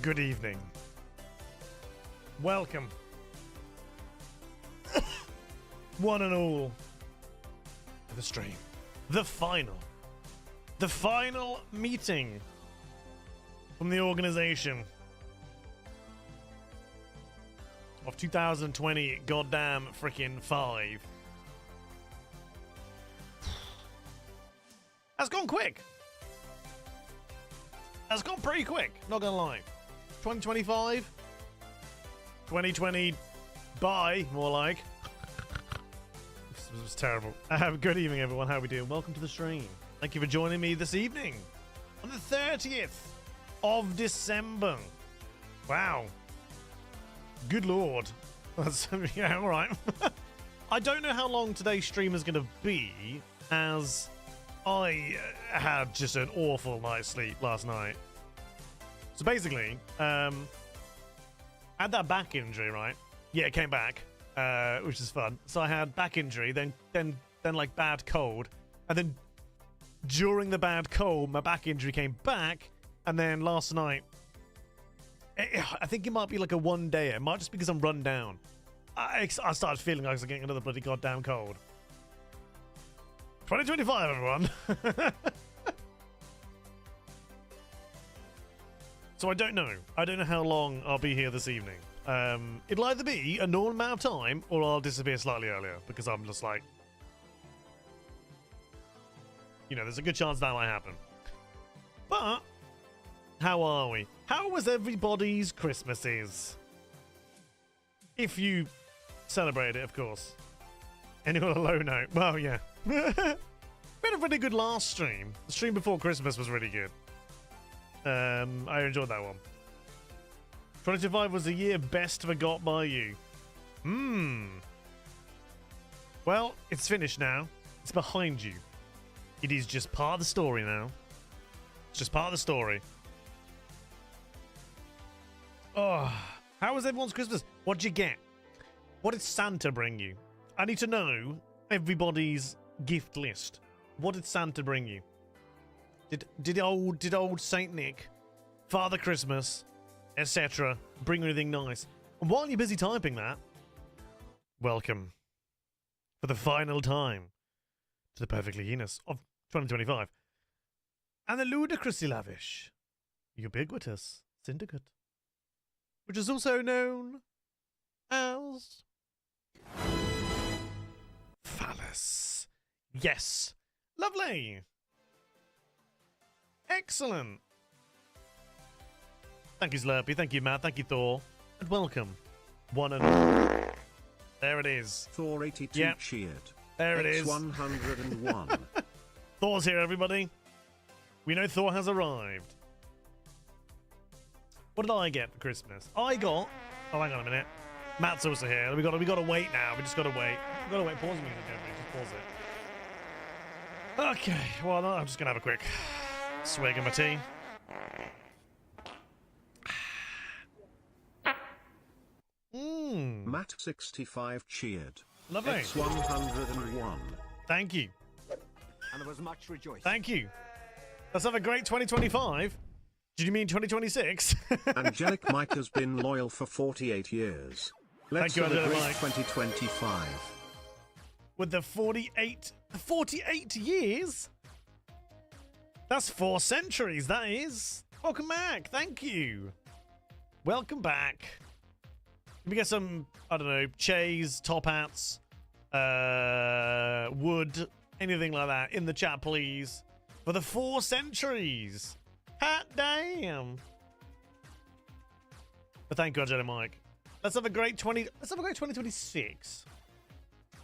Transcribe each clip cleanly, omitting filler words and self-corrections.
Good evening. Welcome. One and all to the stream. The final meeting from the organization of 2020 goddamn freaking 5. That's gone quick. That's gone pretty quick, not gonna lie. 2025, 2020 bye, more like. This was terrible. Good evening, everyone. How are we doing? Welcome to the stream. Thank you for joining me this evening on the 30th of December. Wow. Good lord. That's, yeah, all right. I don't know how long today's stream is going to be, as I had just an awful night's sleep last night. So basically, I had that back injury, right? Yeah, it came back, which is fun. So I had back injury, then like bad cold, and then during the bad cold, my back injury came back, and then last night, I think it might be like a one-day. It might just be because I'm run down. I started feeling like I was getting another bloody goddamn cold. 2025, everyone. So I don't know. I don't know how long I'll be here this evening. It'll either be a normal amount of time, or I'll disappear slightly earlier, because I'm just like, you know, there's a good chance that might happen. But how are we? How was everybody's Christmases? If you celebrate it, of course. Anyone on a low note? Well, yeah. We had a pretty good last stream. The stream before Christmas was really good. I enjoyed that one. 2025 was the year best forgot by you. Well, it's finished now. It's behind you. It is just part of the story now. It's just part of the story. Oh, how was everyone's Christmas? What'd you get? What did Santa bring you? I need to know everybody's gift list. What did Santa bring you? Did old Saint Nick, Father Christmas, etc. bring anything nice? And while you're busy typing that, welcome for the final time to the perfectly heinous of 2025 and the ludicrously lavish, ubiquitous syndicate, which is also known as Phallus. Yes, lovely. Excellent. Thank you, Slurpee. Thank you, Matt. Thank you, Thor. And welcome. One and all. There it is. Thor 82 yep. cheered. There it is. 101. Thor's here, everybody. We know Thor has arrived. What did I get for Christmas? I got... Oh, hang on a minute. Matt's also here. We got to wait now. We just got to wait. We got to wait. Pause the music, don't we? Just pause it. Okay. Well, no, I'm just going to have a quick swig of my tea. Matt 65 cheered. Lovely. X101. Thank you. And there was much rejoicing. Thank you. Let's have a great 2025. Did you mean 2026? Angelic Mike has been loyal for 48 years. Let's Thank you, celebrate Mike. 2025. With the 48 years? That's 4 centuries, that is. Welcome back. Thank you. Welcome back. Can we get some, I don't know, Chay's, top hats, wood, anything like that in the chat, please? For the 4 centuries. Hot damn. But thank you, Angela Mike. Let's have a great 2026.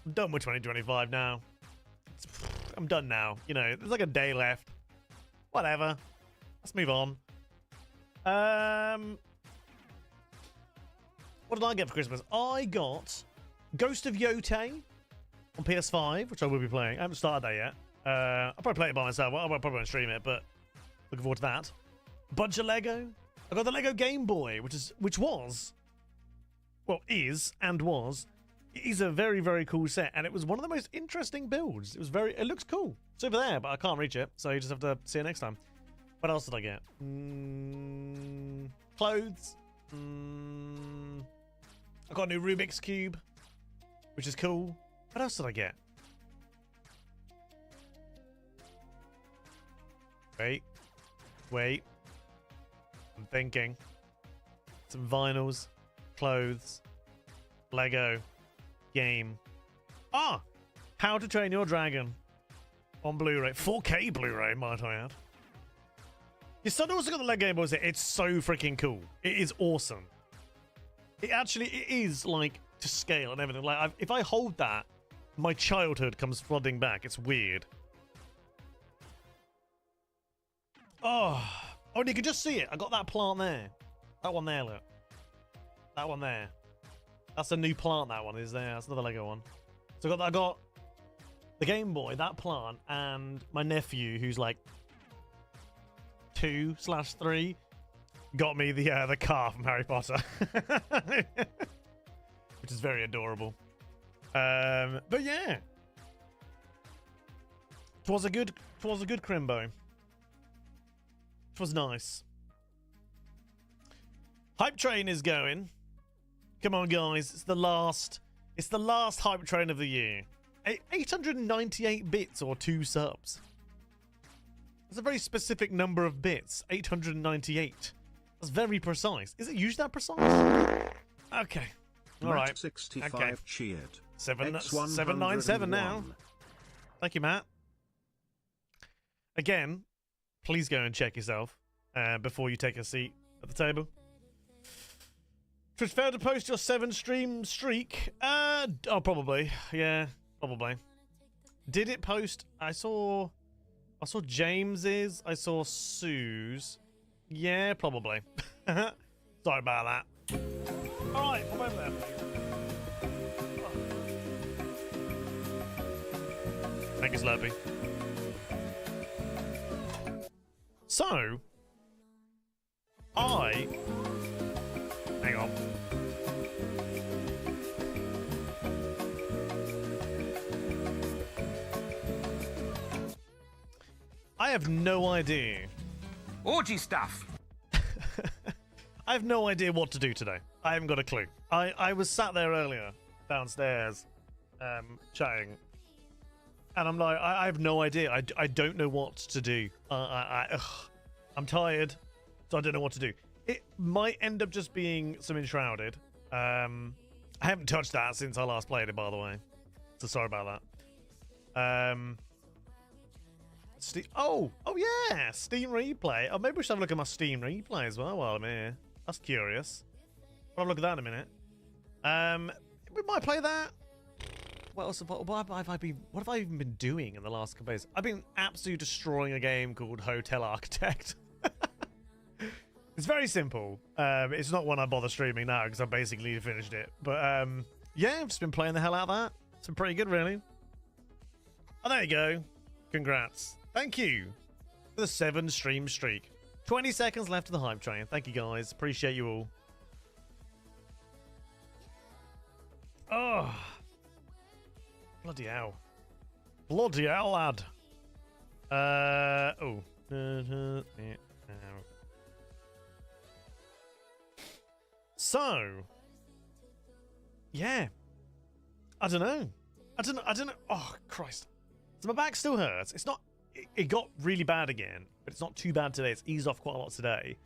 I'm done with 2025 now. I'm done now. You know, there's like a day left. Whatever. Let's move on. What did I get for Christmas? I got Ghost of Yotei on PS5, which I will be playing. I haven't started that yet. I'll probably play it by myself. I probably won't stream it, but looking forward to that. Bunch of Lego. I got the Lego Game Boy, which was, well, is a very, very cool set, and it was one of the most interesting builds. It looks cool. It's over there, but I can't reach it, so you just have to see it next time. What else did I get? Clothes. I got a new Rubik's Cube, which is cool. What else did I get? Wait. I'm thinking. Some vinyls, clothes, Lego, game. Ah! How to Train Your Dragon on Blu-ray. 4K Blu-ray, might I add. Your son also got the Lego Game Boy set. It's so freaking cool. It is awesome. It is like to scale and everything. Like if I hold that, my childhood comes flooding back. It's weird. Oh, and you can just see it. I got that plant there. That one there, look. That one there. That's a new plant. That one is there. That's another Lego one. So I got the Game Boy, that plant, and my nephew, who's like 2/3, got me the car from Harry Potter, which is very adorable. But yeah, twas a good crimbo. It was nice. Hype train is going. Come on, guys! It's the last hype train of the year. 898 bits or 2 subs. That's a very specific number of bits. 898. That's very precise. Is it usually that precise? Okay. All right. 65 okay. cheered. 797 now. Thank you, Matt. Again, please go and check yourself before you take a seat at the table. It's fair to post your 7-stream streak. Oh, probably. Yeah, probably. Did it post? I saw James's. I saw Sue's. Yeah, probably. Sorry about that. All right, come over there. Thank you, Slurpee. So, hang on. I have no idea. Orgy stuff. I have no idea what to do today. I haven't got a clue. I was sat there earlier, downstairs, chatting, and I'm like, I have no idea. I don't know what to do. I'm tired, so I don't know what to do. It might end up just being some Enshrouded. I haven't touched that since I last played it, by the way. So sorry about that. Oh yeah, Steam replay. Oh, maybe we should have a look at my Steam replay as well while I'm here. That's curious. I'll have a look at that in a minute. We might play that. What else? What have I even been doing in the last couple days? I've been absolutely destroying a game called Hotel Architect. It's very simple. It's not one I bother streaming now because I basically finished it. But yeah, I've just been playing the hell out of that. It's been pretty good, really. Oh, there you go. Congrats. Thank you for the 7-stream streak. 20 seconds left of the hype train. Thank you, guys. Appreciate you all. Oh. Bloody hell. Bloody hell, lad. Oh. So. Yeah. I don't know. Oh, Christ. So my back still hurts. It's not... It got really bad again, but it's not too bad today. It's eased off quite a lot today.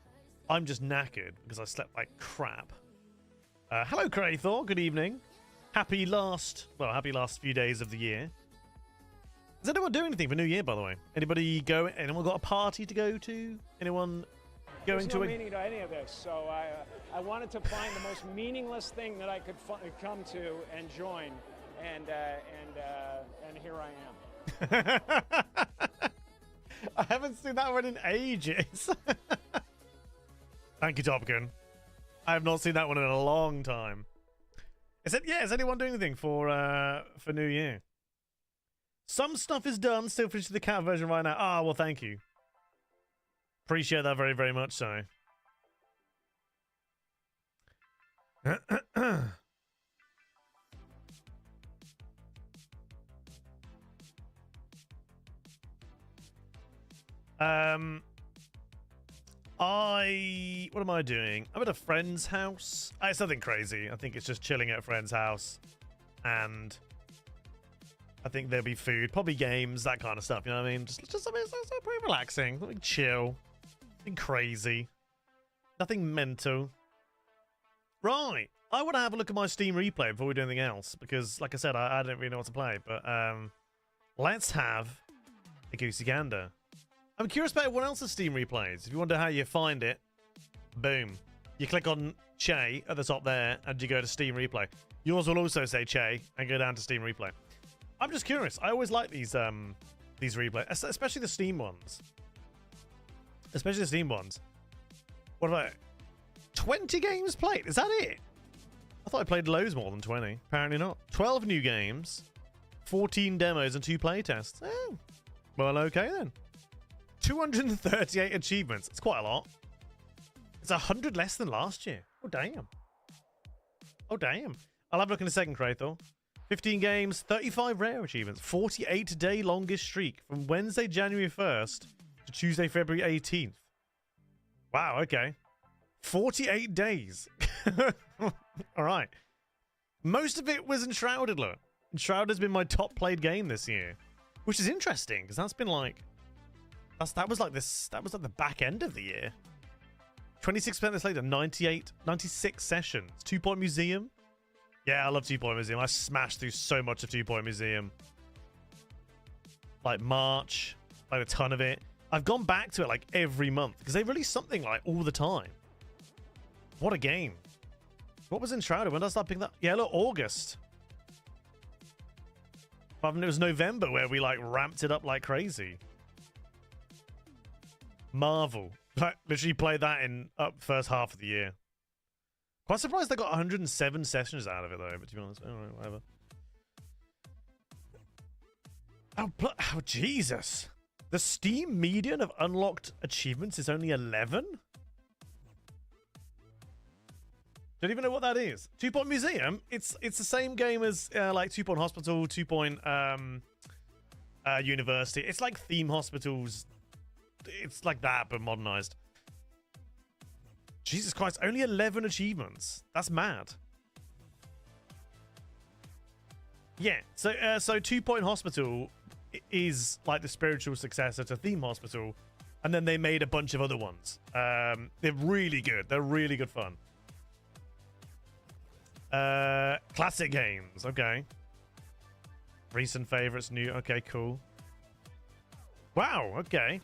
I'm just knackered because I slept like crap. Hello, Craythor. Good evening. Happy last few days of the year. Does anyone do anything for New Year, by the way? Anyone got a party to go to? Anyone going to... There's no meaning to any of this, so I wanted to find the most meaningless thing that I could come to and join, and here I am. I haven't seen that one in ages. Thank you, Topkin. I have not seen that one in a long time. Is anyone doing anything for New Year? Some stuff is done. Still finishing the cat version right now. Ah, well, thank you. Appreciate that very, very much so. What am I doing? I'm at a friend's house. It's nothing crazy. I think it's just chilling at a friend's house. And I think there'll be food, probably games, that kind of stuff. You know what I mean? Just something so pretty relaxing. Something chill. Nothing crazy. Nothing mental. Right. I want to have a look at my Steam replay before we do anything else. Because, like I said, I don't really know what to play. But let's have a goosey gander. I'm curious about what else's Steam replays. If you wonder how you find it, boom. You click on Chay at the top there, and you go to Steam replay. Yours will also say Chay, and go down to Steam replay. I'm just curious. I always like these replays, especially the Steam ones. Especially the Steam ones. What about 20 games played? Is that it? I thought I played loads more than 20. Apparently not. 12 new games, 14 demos, and 2 playtests. Oh, well, okay then. 238 achievements. It's quite a lot. It's 100 less than last year. Oh, damn. Oh, damn. I'll have a look in a second, Krathor. 15 games, 35 rare achievements, 48-day longest streak from Wednesday, January 1st to Tuesday, February 18th. Wow, okay. 48 days. All right. Most of it was Enshrouded, look. Enshrouded has been my top played game this year, which is interesting because that's been like... That was like the back end of the year. 26% this later, 96 sessions. 2 Point Museum. Yeah, I love 2 Point Museum. I smashed through so much of 2 Point Museum. Like March, like a ton of it. I've gone back to it like every month because they release something like all the time. What a game. What was Enshrouded? When did I start picking that? Yeah, look, August. But it was November where we like ramped it up like crazy. Marvel. Like, literally played that in first half of the year. Quite surprised they got 107 sessions out of it though, but to be honest, alright, whatever. Oh, Jesus. The Steam median of unlocked achievements is only 11? Don't even know what that is. 2 Point Museum, it's the same game as like 2 Point Hospital, 2 Point University. It's like Theme Hospitals. It's like that, but modernized. Jesus Christ, only 11 achievements. That's mad. Yeah, so 2 Point Hospital is like the spiritual successor to Theme Hospital, and then they made a bunch of other ones. They're really good. They're really good fun. Classic games. Okay. Recent favorites, new. Okay, cool. Wow. Okay.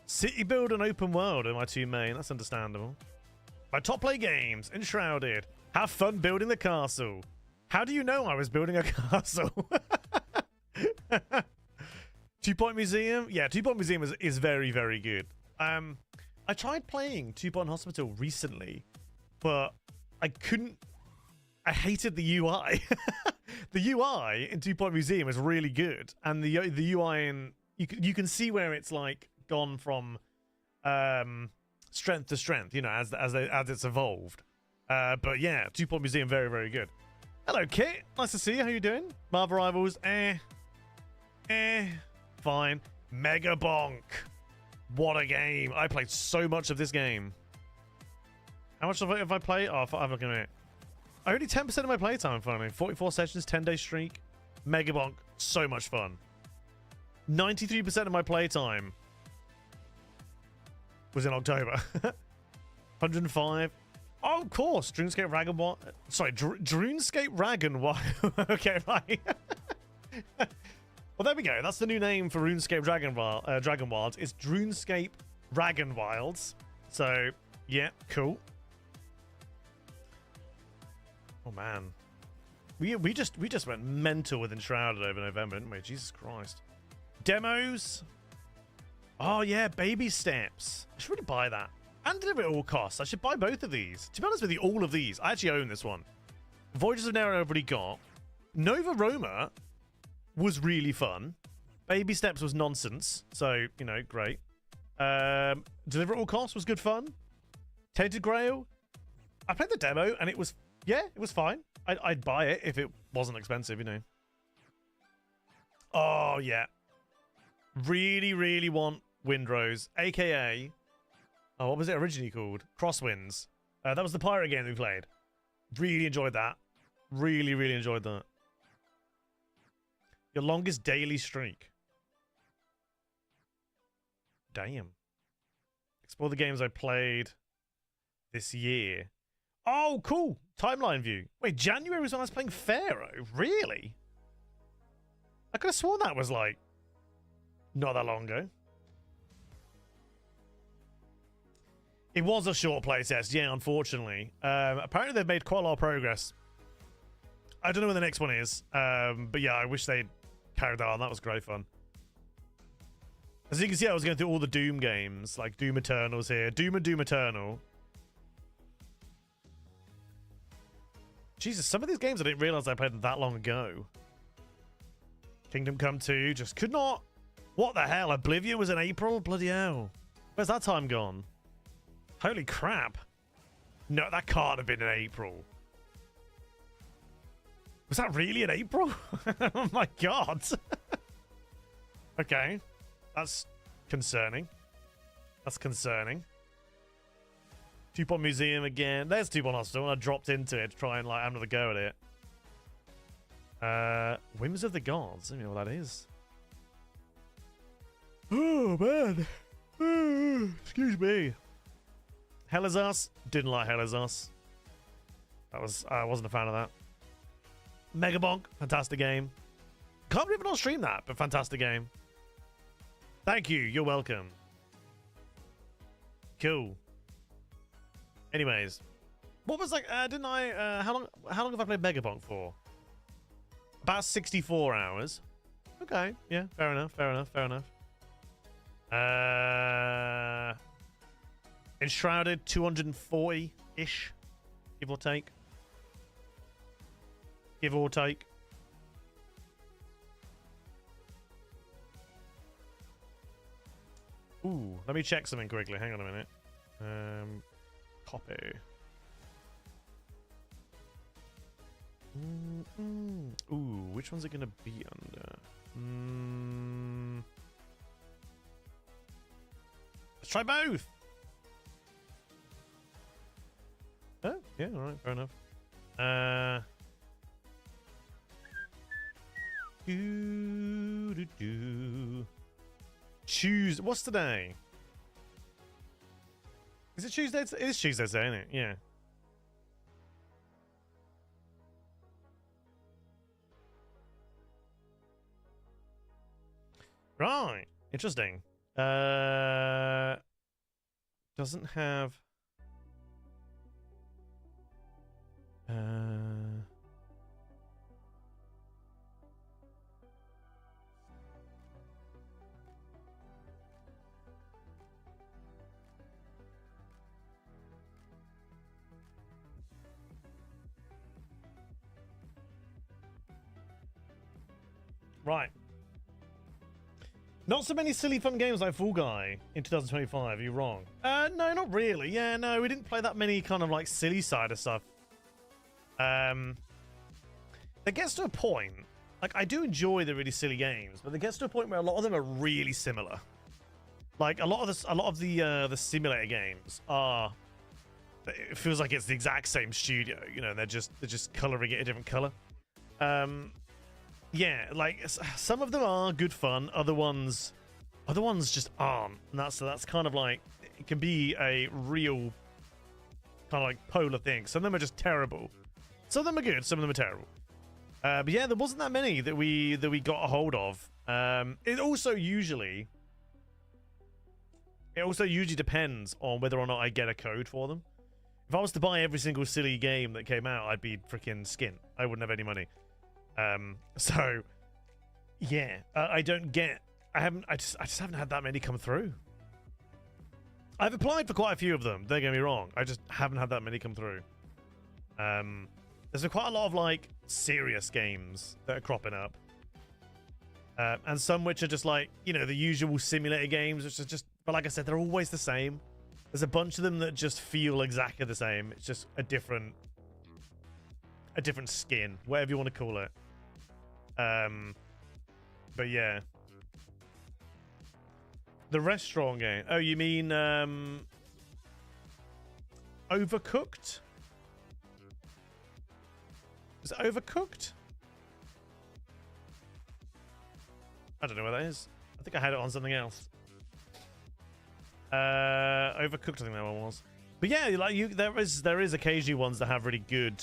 City build and open world are my 2 main. That's understandable. My top play games. Enshrouded. Have fun building the castle. How do you know I was building a castle? 2 Point Museum. Yeah, 2 Point Museum is very, very good. I tried playing 2 Point Hospital recently, but I couldn't. I hated the UI. The UI in 2 Point Museum is really good, and the UI in you can see where it's like gone from strength to strength, you know, as it's evolved. But yeah, 2 Point Museum, very, very good. Hello, Kit. Nice to see you. How you doing? Marvel Rivals, fine. Mega Bonk. What a game. I played so much of this game. How much have I played? Oh, I'm looking at it. Only 10% of my playtime, finally. 44 sessions, 10-day streak. Mega Bonk. So much fun. 93% of my playtime was in October. 105. Oh, of course. Dreamscape Dragon Wild. Sorry, Dreamscape Dragon Wild. Okay, right. Well, there we go. That's the new name for RuneScape Dragon Wilds. It's Dreamscape Dragon Wilds. So, yeah, cool. Oh man, we just went mental with Enshrouded over November, didn't we? Jesus Christ. Demos. Oh yeah, baby steps. I should really buy that. And deliver at all costs. I should buy both of these. To be honest with you, all of these. I actually own this one. Voyages of Nero I've already got. Nova Roma was really fun. Baby steps was nonsense. So, you know, great. Deliver at all costs was good fun. Tainted Grail. I played the demo and it was, yeah, it was fine. I'd buy it if it wasn't expensive, you know. Oh, yeah. Really, really want Windrose, aka Oh, what was it originally called? Crosswinds. That was the pirate game that we played. Really enjoyed that. Really, really enjoyed that. Your longest daily streak. Damn. Explore the games I played this year. Oh, cool. Timeline view. Wait, January was when I was playing Pharaoh? Really? I could have sworn that was like not that long ago. It was a short playtest, yeah, unfortunately. Apparently they've made quite a lot of progress. I don't know when the next one is, but yeah, I wish they'd carried that on. That was great fun. As you can see, I was going through all the Doom games, like Doom Eternal's here. Doom and Doom Eternal. Jesus, some of these games I didn't realize I played them that long ago. Kingdom Come 2, just could not... What the hell? Oblivion was in April? Bloody hell. Where's that time gone? Holy crap. No, that can't have been in April. Was that really in April? Oh my god. Okay. That's concerning. That's concerning. Two-Pot Museum again. There's Two-Pot Hospital. I dropped into it to try and like have another go at it. Whims of the Gods. I don't know what that is. Oh man. Excuse me. Hell is Us. Didn't like Hell is Us. I wasn't a fan of that. Megabonk. Fantastic game. Can't believe I don't stream that, but fantastic game. Thank you. You're welcome. Cool. Anyways, what was like? Didn't I? How long have I played Megabonk for? About 64 hours. Okay. Yeah. Fair enough. Fair enough. Fair enough. Enshrouded 240-ish, give or take. Give or take. Ooh, let me check something quickly. Hang on a minute. Copy. Ooh, which one's it gonna be under? Let's try both. Oh, yeah, all right, fair enough. Choose. What's today? Is it Tuesday? It is Tuesday today, isn't it? Yeah. Right. Interesting. Doesn't have. Right. Not so many silly fun games like Fall Guy in 2025. Are you wrong? No, not really. Yeah, no, we didn't play that many kind of like silly side of stuff. It gets to a point, like I do enjoy the really silly games, but it gets to a point where a lot of them are really similar. Like a lot of the simulator games are. It feels like it's the exact same studio, you know. They're just coloring it a different color. Yeah, like some of them are good fun. Other ones just aren't. And that's kind of like it can be a real kind of like polar thing. Some of them are just terrible. Some of them are good. Some of them are terrible. But yeah, there wasn't that many that we got a hold of. It also usually depends on whether or not I get a code for them. If I was to buy every single silly game that came out, I'd be freaking skint. I wouldn't have any money. So yeah, I just haven't had that many come through. I've applied for quite a few of them, don't get me wrong. I just haven't had that many come through. There's quite a lot of like serious games that are cropping up. And some which are just like, you know, the usual simulator games, which are just, but like I said, they're always the same. There's a bunch of them that just feel exactly the same. It's just a different skin, whatever you want to call it. But yeah. The restaurant game. Oh, you mean Overcooked? Is it Overcooked? I don't know what that is. I think I had it on something else. Overcooked, I think that one was. But yeah, like there is occasionally ones that have really good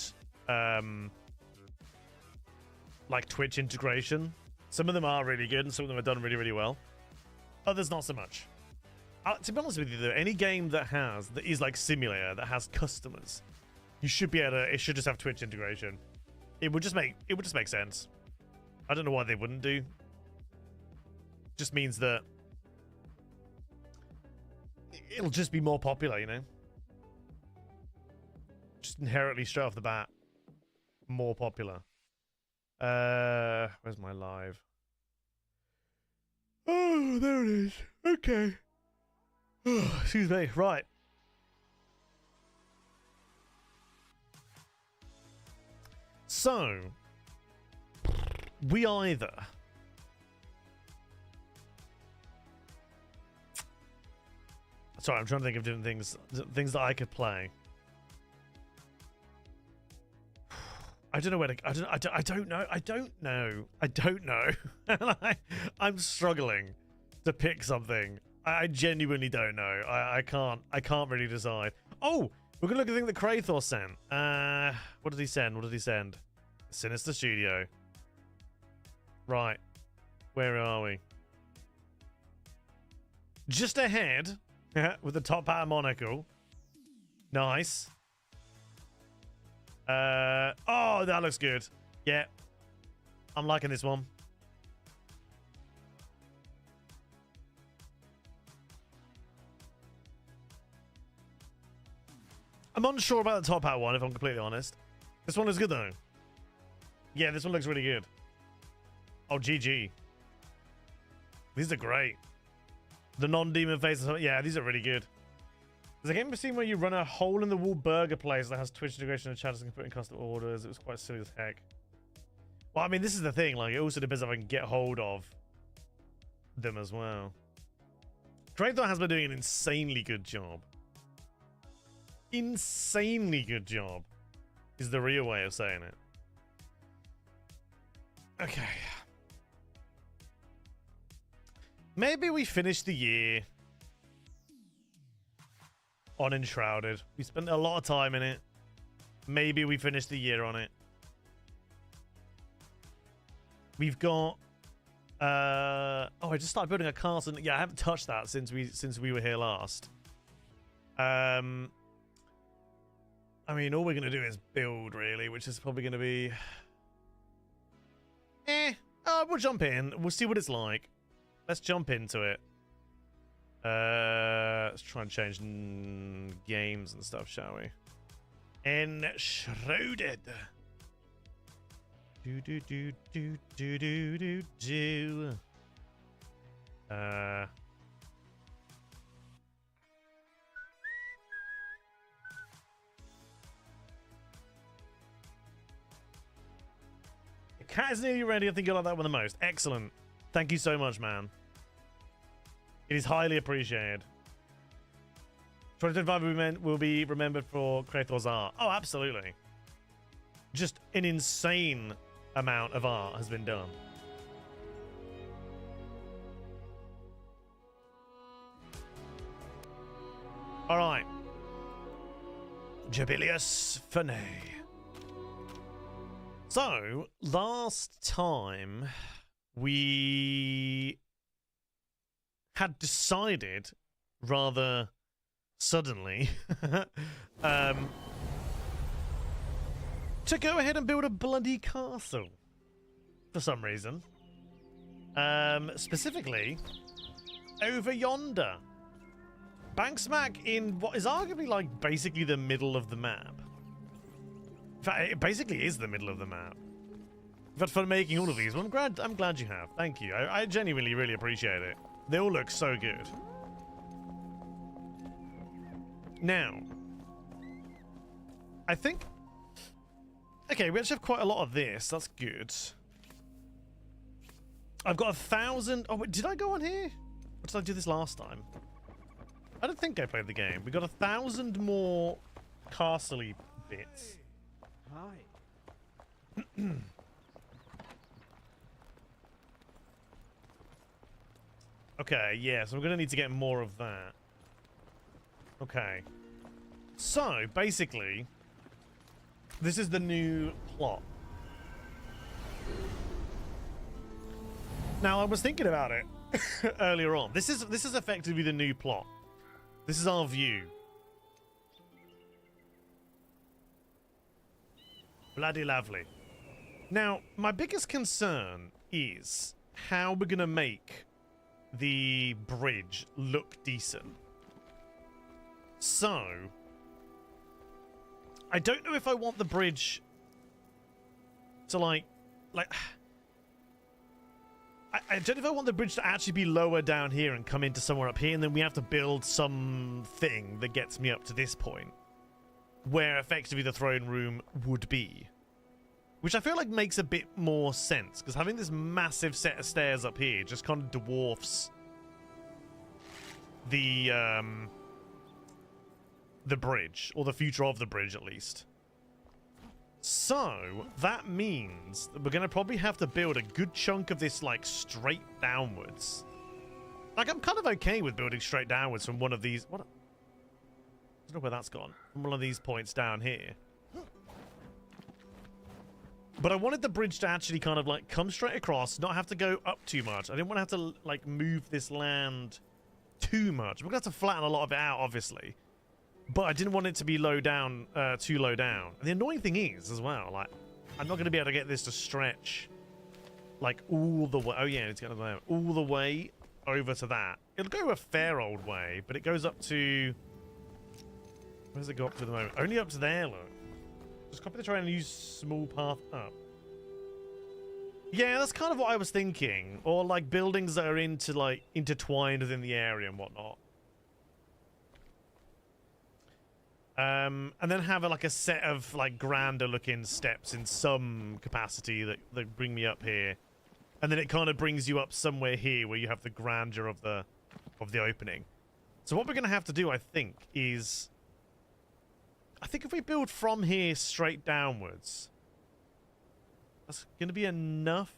like Twitch integration. Some of them are really good and some of them are done really, really well. Others not so much. To be honest with you though, any game that is like simulator, that has customers, you should be able to, it should just have Twitch integration. It would just make sense. I don't know why they wouldn't do. Just means that it'll just be more popular, you know? Just inherently straight off the bat, more popular. Where's my live? Oh, there it is. Okay. Oh, excuse me. Right. So, we either sorry, I'm trying to think of different things that I could play. I don't know where to. I don't know. I'm struggling to pick something. I genuinely don't know. I can't really decide. Oh, we're gonna look at the thing that Krathor sent. What did he send? Sinister Studio. Right. Where are we? Just ahead, with the top hat monocle. Nice. Oh, that looks good. Yeah. I'm liking this one. I'm unsure about the top hat one, if I'm completely honest. This one looks good, though. Yeah, this one looks really good. Oh, GG. These are great. The non-demon faces. Yeah, these are really good. There's a game I've seen where you run a hole-in-the-wall burger place that has Twitch integration and chatters and can put in custom orders. It was quite silly as heck. Well, I mean, this is the thing. Like, it also depends if I can get hold of them as well. Krathor has been doing an insanely good job. Insanely good job is the real way of saying it. Okay. Maybe we finish the year on Enshrouded. We spent a lot of time in it. Maybe we finish the year on it. We've got oh, I just started building a castle. Yeah, I haven't touched that since we were here last. I mean, all we're gonna do is build, really, which is probably gonna be we'll jump in. We'll see what it's like. Let's jump into it. Let's try and change games and stuff, shall we? Enshrouded. Do do do do do do do do. The cat is nearly ready. I think you like that one the most. Excellent. Thank you so much, man. It is highly appreciated. 2025 will be remembered for Krathor's art. Oh, absolutely. Just an insane amount of art has been done. All right. Jubilius Fene. So, last time we had decided rather suddenly to go ahead and build a bloody castle for some reason. Specifically over yonder. Bang smack in what is arguably like basically the middle of the map. In fact, it basically is the middle of the map. You've had fun making all of these. Well, I'm glad you have. Thank you. I genuinely really appreciate it. They all look so good. Now, I think... Okay, we actually have quite a lot of this. That's good. I've got 1,000... Oh, wait, did I go on here? Or did I do this last time? I don't think I played the game. We got 1,000 more castle-y bits. Hi. Okay, yeah, so we're going to need to get more of that. Okay. So, basically, this is the new plot. Now, I was thinking about it earlier on. This is effectively the new plot. This is our view. Bloody lovely. Now, my biggest concern is how we're going to make the bridge look decent. So, I don't know if I want the bridge to like I don't know if I want the bridge to actually be lower down here and come into somewhere up here, and then we have to build something that gets me up to this point, where effectively the throne room would be. Which I feel like makes a bit more sense, because having this massive set of stairs up here just kind of dwarfs the bridge, or the future of the bridge at least. So, that means that we're going to probably have to build a good chunk of this, like, straight downwards. Like, I'm kind of okay with building straight downwards from one of these... What? I don't know where that's gone. From one of these points down here. But I wanted the bridge to actually kind of, like, come straight across, not have to go up too much. I didn't want to have to, like, move this land too much. We're going to have to flatten a lot of it out, obviously. But I didn't want it to be low down, too low down. And the annoying thing is, as well, like, I'm not going to be able to get this to stretch, like, all the way. Oh, yeah, it's going to go all the way over to that. It'll go a fair old way, but it goes up to... Where does it go up to at the moment? Only up to there, look. Just copy the train and use small path up. Yeah, that's kind of what I was thinking. Or, like, buildings that are intertwined within the area and whatnot. And then have like a set of like grander looking steps in some capacity that bring me up here, and then it kind of brings you up somewhere here where you have the grandeur of the opening. So what we're gonna have to do, I think, is if we build from here straight downwards, that's gonna be enough,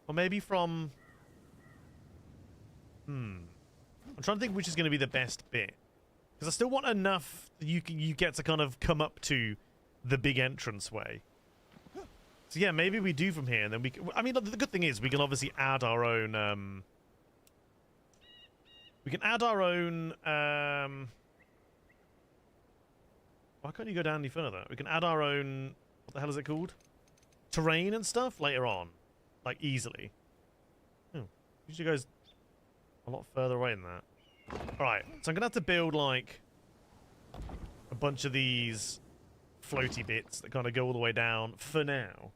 or maybe from. I'm trying to think which is gonna be the best bit. Because I still want enough that you get to kind of come up to the big entranceway. So yeah, maybe we do from here, and then we can, I mean, the good thing is we can obviously add our own... we can add our own... why can't you go down any further? We can add our own... What the hell is it called? Terrain and stuff later on. Like, easily. Oh, usually goes a lot further away than that. Alright, so I'm going to have to build, like, a bunch of these floaty bits that kind of go all the way down for now.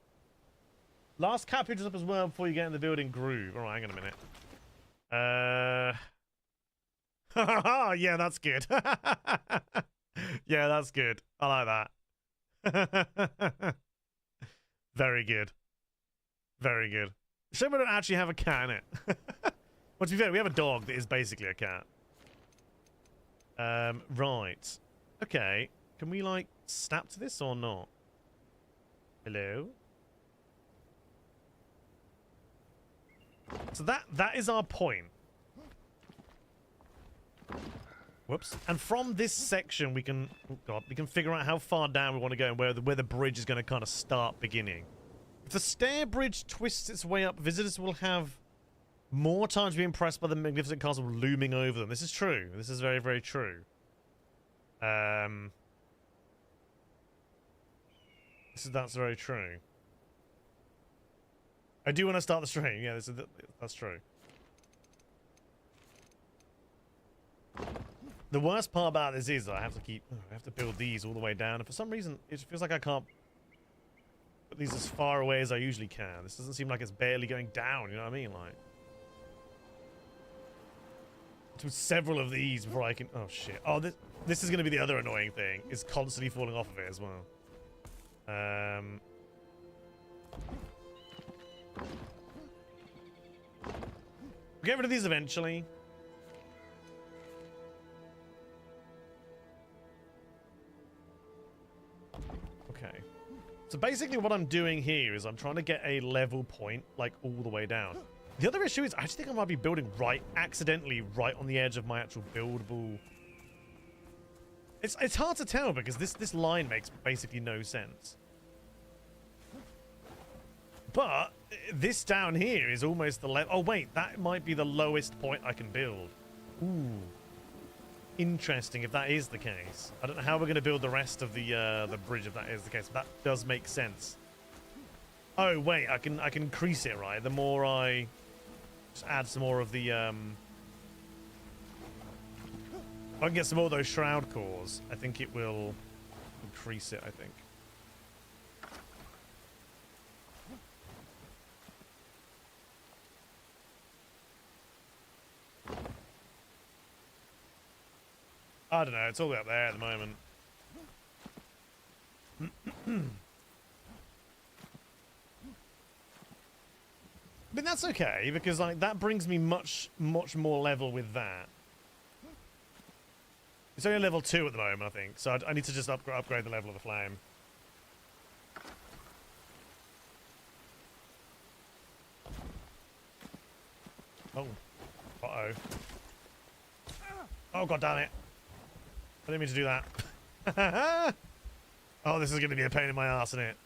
Last cap pitches up as well before you get in the building groove. Alright, hang on a minute. Yeah, that's good. Yeah, that's good. I like that. Very good. Very good. Shame we don't actually have a cat in it. Well, to be fair, we have a dog that is basically a cat. Right. Okay. Can we, like, snap to this or not? Hello? So that is our point. Whoops. And from this section, we can... Oh, God. We can figure out how far down we want to go and where the bridge is going to kind of start beginning. If the stair bridge twists its way up, visitors will have... more time to be impressed by the magnificent castle looming over them. This is true. This is very, very true. That's very true. I do want to start the stream. Yeah, that's true. The worst part about this is that I have to build these all the way down, and for some reason it feels like I can't put these as far away as I usually can. This doesn't seem like it's barely going down. You know what I mean? Like. To several of these before I can... Oh, shit. Oh, this is going to be the other annoying thing. Is constantly falling off of it as well. We'll get rid of these eventually. So basically what I'm doing here is I'm trying to get a level point, like, all the way down. The other issue is I actually think I might be building accidentally right on the edge of my actual buildable... It's hard to tell because this line makes basically no sense. But this down here is almost the level... Oh, wait, that might be the lowest point I can build. Ooh. Interesting if that is the case. I don't know how we're going to build the rest of the bridge if that is the case. But that does make sense. Oh, wait, I can increase it, right? The more I just add some more of the... If I can get some more of those shroud cores, I think it will increase it, I think. I don't know, it's all the way up there at the moment. But that's okay, because like that brings me much more level with that. It's only level 2 at the moment, I think, so I need to just upgrade the level of the flame. Oh. Uh-oh. Oh, god damn it. I didn't mean to do that. Oh, this is going to be a pain in my ass, isn't it?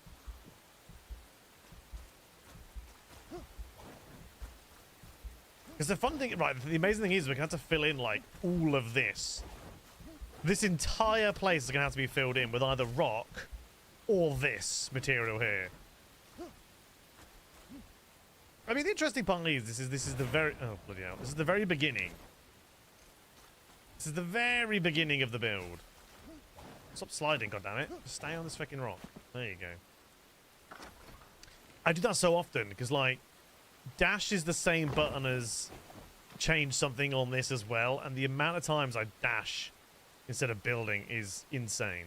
Because the fun thing, right, the amazing thing is we're going to have to fill in, like, all of this. This entire place is going to have to be filled in with either rock or this material here. I mean, the interesting part is this is the very... Oh, bloody hell. This is the very beginning. This is the very beginning of the build. Stop sliding, goddammit. Just stay on this fucking rock. There you go. I do that so often, because, like, dash is the same button as change something on this as well, and the amount of times I dash instead of building is insane.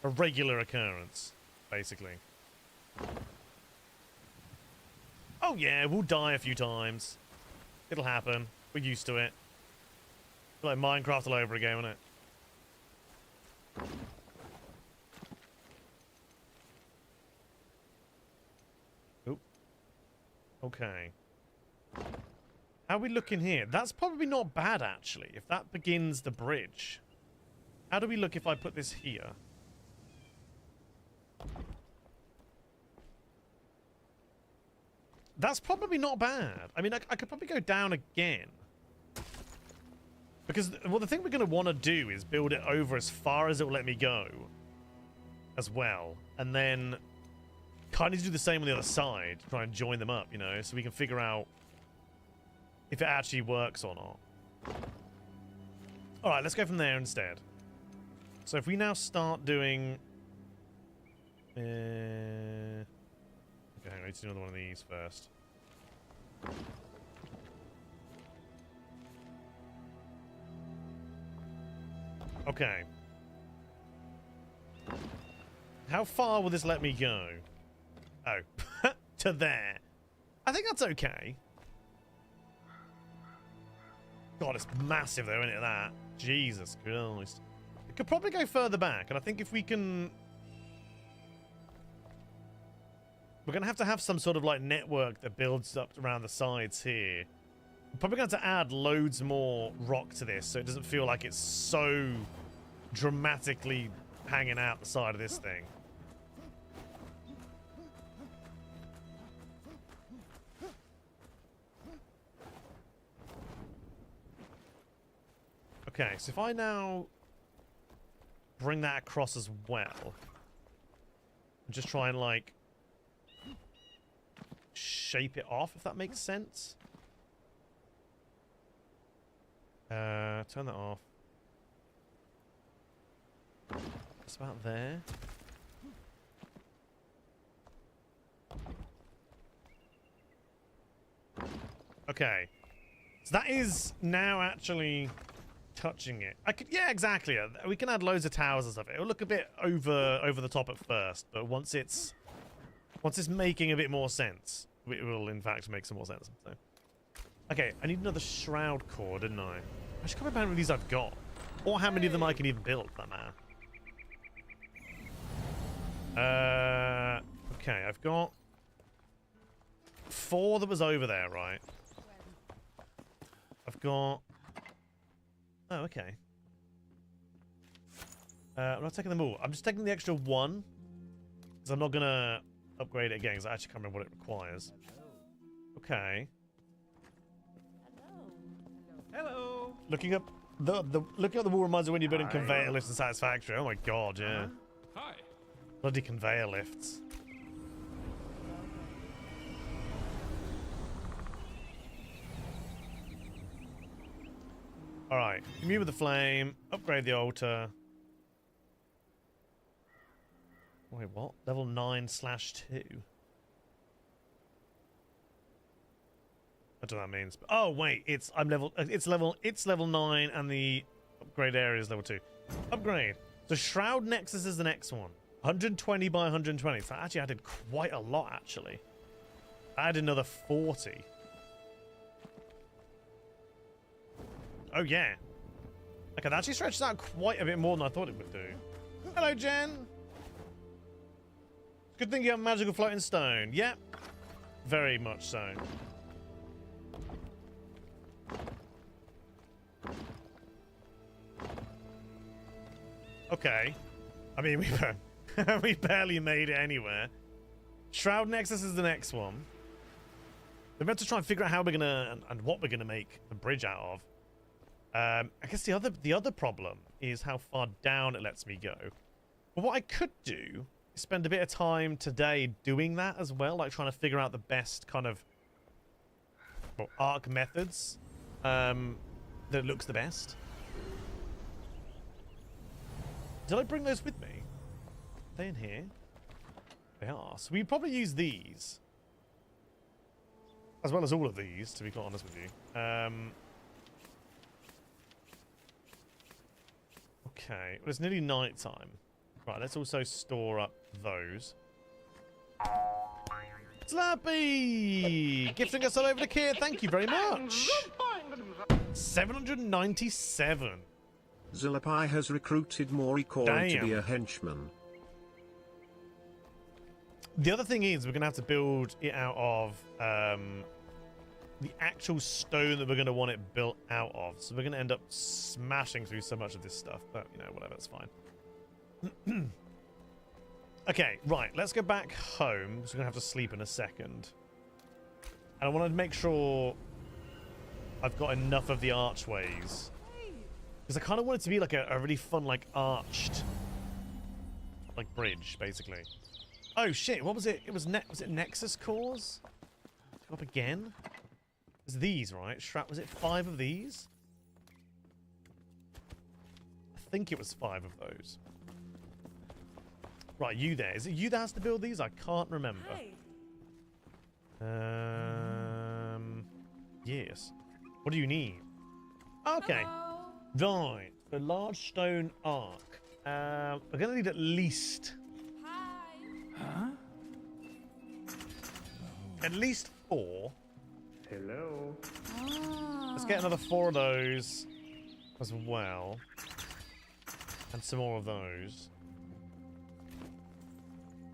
A regular occurrence, basically. Oh yeah, we'll die a few times. It'll happen. We're used to it. Like Minecraft all over again, isn't it? Oop. Okay. How are we looking here? That's probably not bad, actually, if that begins the bridge. How do we look if I put this here? That's probably not bad. I mean, I could probably go down again. Because, well, the thing we're going to want to do is build it over as far as it will let me go. As well. And then kind of do the same on the other side. Try and join them up, you know, so we can figure out if it actually works or not. Alright, let's go from there instead. So if we now start doing... Okay, hang on, let's do another one of these first. Okay. How far will this let me go? Oh, to there. I think that's okay. God, it's massive though, isn't it, that? Jesus Christ. It could probably go further back, and I think if we can... We're going to have some sort of, like, network that builds up around the sides here. We're probably going to have to add loads more rock to this, so it doesn't feel like it's so dramatically hanging out the side of this thing. Okay, so if I now bring that across as well, and just try and, like, shape it off, if that makes sense. Turn that off. It's about there. Okay. So that is now actually touching it. I could, yeah, exactly. We can add loads of towers and stuff. It'll look a bit over the top at first, but once it's making a bit more sense, it will in fact make some more sense. So. Okay, I need another shroud core, didn't I? I should come about how many of these I've got, or how many of them I can even build, for that matter. Okay, I've got 4 that was over there, right? I've got... Oh, okay. I'm not taking them all. I'm just taking the extra 1. Because I'm not going to upgrade it again, because I actually can't remember what it requires. Okay. Hello. Looking up looking up the wall reminds me when you're building conveyor lifts in Satisfactory. Oh my god, yeah. Hi. Bloody conveyor lifts. Alright, commute with the flame, upgrade the altar. Wait, what? Level 9/2. I don't know what that means. Oh wait, it's level 9 and the upgrade area is level 2. Upgrade. So Shroud Nexus is the next one. 120 by 120. So I actually added quite a lot actually. I added another 40. Oh yeah. Okay, that actually stretches out quite a bit more than I thought it would do. Hello, Jen. Good thing you have magical floating stone. Yep. Very much so. Okay. I mean, we barely made it anywhere. Shroud Nexus is the next one. We're meant to try and figure out how we're gonna and what we're gonna make the bridge out of. I guess the other problem is how far down it lets me go. But what I could do is spend a bit of time today doing that as well, like trying to figure out the best kind of arc methods that looks the best. Did I bring those with me? Are they in here? They are. So we probably use these. As well as all of these, to be quite honest with you. Okay. Well, it's nearly night time. Right, let's also store up those. Slappy! Gifting us all over the kit. Thank you very much. 797. Zillapai has recruited Morikoi to be a henchman. The other thing is we're going to have to build it out of the actual stone that we're going to want it built out of. So we're going to end up smashing through so much of this stuff. But, you know, whatever, it's fine. Okay, right. Let's go back home. Because we're going to have to sleep in a second. And I want to make sure I've got enough of the archways. Because I kind of want it to be like a really fun, like, arched, like, bridge, basically. Oh, shit. What was it? Was it Nexus cores? Go up again? It's these, right? Was it 5 of these? I think it was 5 of those. Right, you there. Is it you that has to build these? I can't remember. Yes. What do you need? Okay. Hello. Right. The large stone arc. We're going to need at least... Hi. At least 4. Hello. Let's get another 4 of those as well. And some more of those.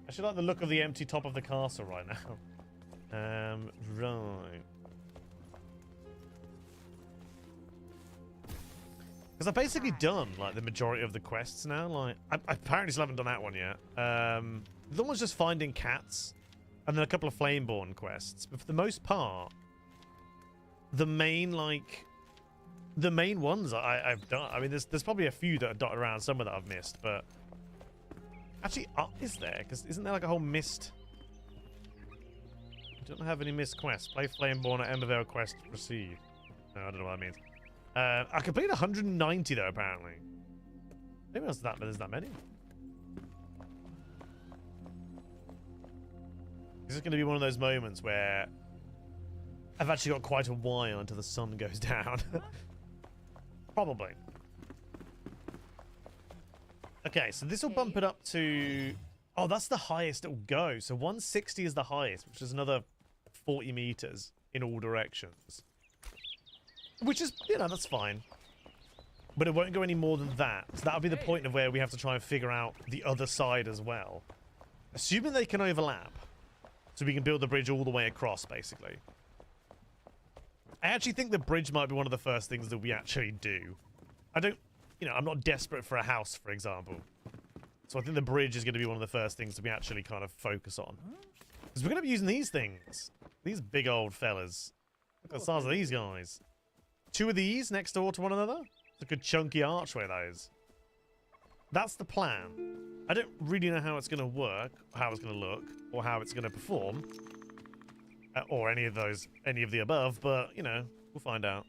I actually like the look of the empty top of the castle right now. Right. Because I've basically done, like, the majority of the quests now. Like, I apparently still haven't done that one yet. The one was just finding cats. And then a couple of Flameborn quests. But for the most part, the main ones I've done. I mean, there's probably a few that are dotted around, some of that I've missed, but... Actually, is there? Because isn't there like a whole missed... I don't have any missed quests. Play Flameborn at Embervale quest proceed. No, I don't know what that means. I completed 190 though, apparently. Maybe there's that many. This is going to be one of those moments where I've actually got quite a while until the sun goes down. Probably. Okay, so this will bump it up to... Oh, that's the highest it will go. So 160 is the highest, which is another 40 meters in all directions. Which is, you know, that's fine. But it won't go any more than that. So that'll be the point of where we have to try and figure out the other side as well. Assuming they can overlap. So we can build the bridge all the way across, basically. I actually think the bridge might be one of the first things that we actually do. I don't... You know, I'm not desperate for a house, for example. So I think the bridge is going to be one of the first things that we actually kind of focus on. Because we're going to be using these things. These big old fellas. Look at the size of these guys. 2 of these next door to one another. It's a good chunky archway, that is. That's the plan. I don't really know how it's going to work, how it's going to look, or how it's going to perform. Or any of the above, but, you know, we'll find out.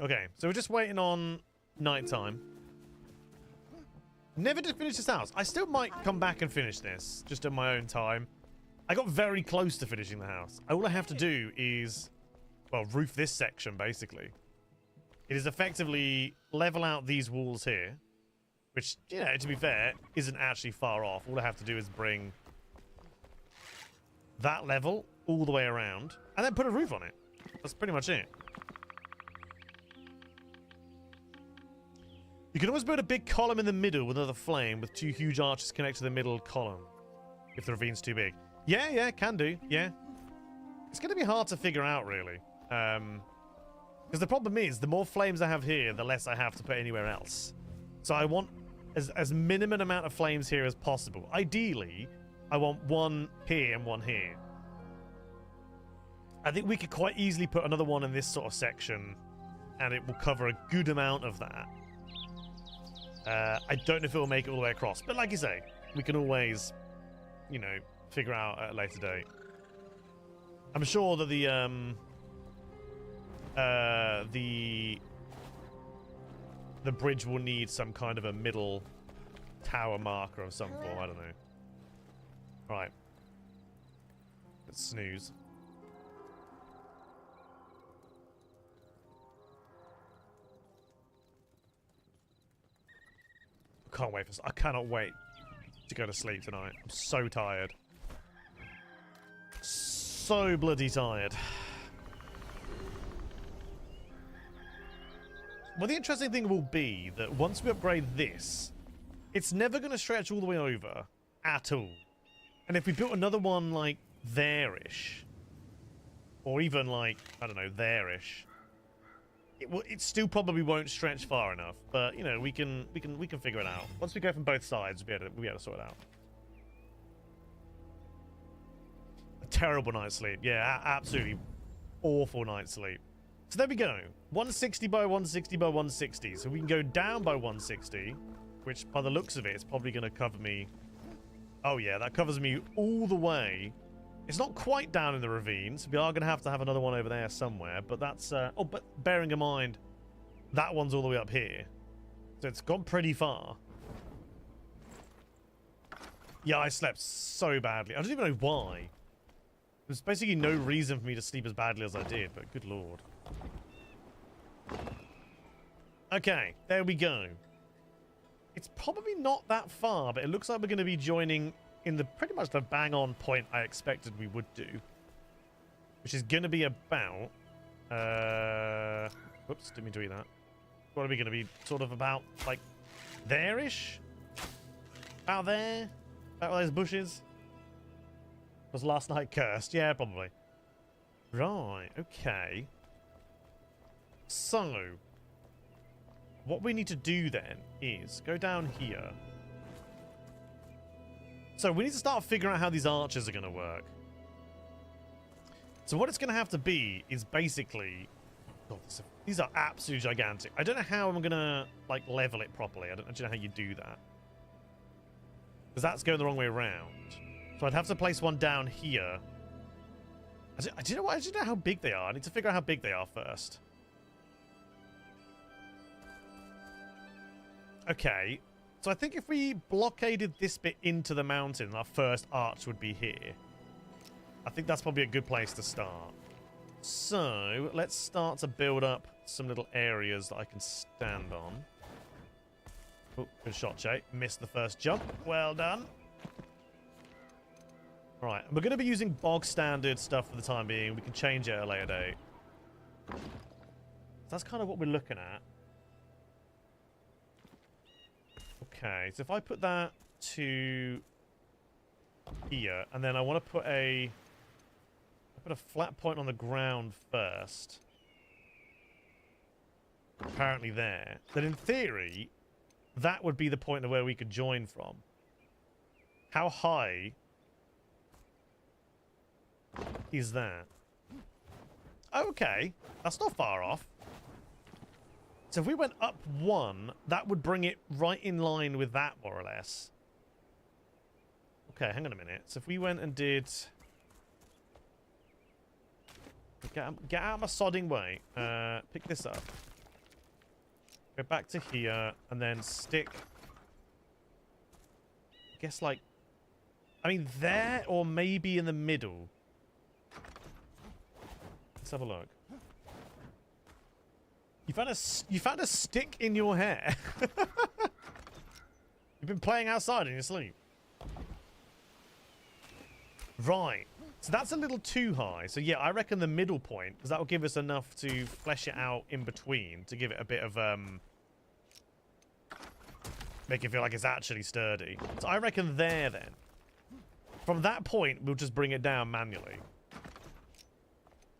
Okay, so we're just waiting on nighttime. Never did finish this house. I still might come back and finish this, just at my own time. I got very close to finishing the house. All I have to do is, well, roof this section, basically. It is effectively level out these walls here, which, you know, to be fair, isn't actually far off. All I have to do is bring that level all the way around, and then put a roof on it. That's pretty much it. You can always build a big column in the middle with another flame with 2 huge arches connect to the middle column if the ravine's too big. Yeah, can do. Yeah. It's going to be hard to figure out, really. Because the problem is, the more flames I have here, the less I have to put anywhere else. So I want as minimum amount of flames here as possible. Ideally, I want 1 here and 1 here. I think we could quite easily put another one in this sort of section, and it will cover a good amount of that. I don't know if it will make it all the way across, but like you say, we can always, you know, figure out at a later date. I'm sure that the bridge will need some kind of a middle tower marker of some form. I don't know. Right. Let's snooze. Can't wait for. I cannot wait to go to sleep tonight. I'm so tired. So bloody tired. Well, the interesting thing will be that once we upgrade this, it's never going to stretch all the way over at all. And if we built another one like there-ish, or even like, I don't know, there-ish, it still probably won't stretch far enough. But you know, we can figure it out. Once we go from both sides, we'll be able to sort it out. A terrible night's sleep. Yeah, absolutely awful night's sleep. So there we go. 160 by 160 by 160. So we can go down by 160, which by the looks of it, it's probably going to cover me. Oh yeah, that covers me all the way. It's not quite down in the ravine, so we are going to have another one over there somewhere. But that's... oh, but bearing in mind, that one's all the way up here. So it's gone pretty far. Yeah, I slept so badly. I don't even know why. There's basically no reason for me to sleep as badly as I did, but good lord. Okay, there we go. It's probably not that far, but it looks like we're going to be joining in the pretty much the bang-on point I expected we would do. Which is going to be about... whoops, didn't mean to eat that. What are we going to be sort of about, like, there-ish? About there? About those bushes? Was last night cursed? Yeah, probably. Right, okay. So, what we need to do then is go down here. So we need to start figuring out how these arches are going to work. So what it's going to have to be is basically... Oh, these are absolutely gigantic. I don't know how I'm going to like level it properly. I don't know how you do that. Because that's going the wrong way around. So I'd have to place one down here. I don't know how big they are. I need to figure out how big they are first. Okay. So I think if we blockaded this bit into the mountain, our first arch would be here. I think that's probably a good place to start. So let's start to build up some little areas that I can stand on. Oh, good shot, Chay. Missed the first jump. Well done. Right, we're going to be using bog standard stuff for the time being. We can change it at a later date. That's kind of what we're looking at. Okay, so if I put that to here, and then I want to put a flat point on the ground first. Apparently there. Then in theory, that would be the point of where we could join from. How high is that? Okay, that's not far off. So if we went up one, that would bring it right in line with that, more or less. Okay, hang on a minute. So if we went and did... Get out of my sodding way. Pick this up. Go back to here, and then stick... I guess, like... I mean, there, or maybe in the middle. Let's have a look. You found a stick in your hair. You've been playing outside in your sleep. Right. So that's a little too high. So yeah, I reckon the middle point, because that will give us enough to flesh it out in between, to give it a bit of, make it feel like it's actually sturdy. So I reckon there then. From that point, we'll just bring it down manually.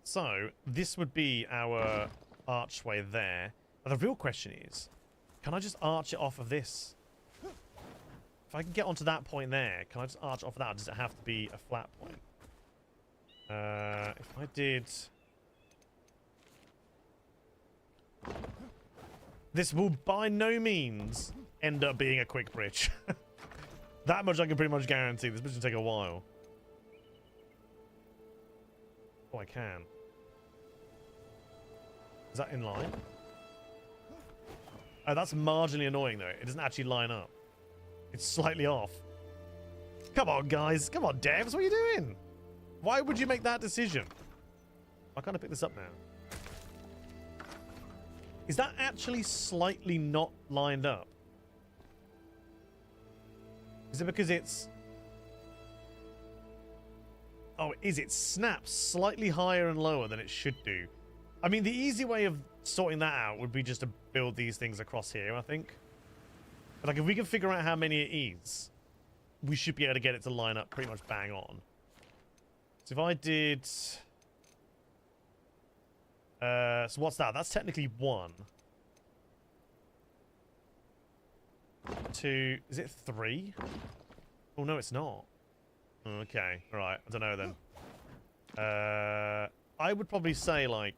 So this would be our archway there. And the real question is, can I just arch it off of this? If I can get onto that point there, can I just arch off of that? Or does it have to be a flat point? If I did... This will by no means end up being a quick bridge. That much I can pretty much guarantee. This bridge will take a while. Oh, I can. Is that in line? Oh, that's marginally annoying, though. It doesn't actually line up. It's slightly off. Come on, guys. Come on, devs. What are you doing? Why would you make that decision? Why can't I pick this up now? Is that actually slightly not lined up? Is it because it's... Oh, is it snaps slightly higher and lower than it should do? I mean, the easy way of sorting that out would be just to build these things across here, I think. But, like, if we can figure out how many it is, we should be able to get it to line up pretty much bang on. So if I did... so what's that? That's technically 1. 2... Is it 3? Oh, no, it's not. Okay, alright. I don't know then. I would probably say, like,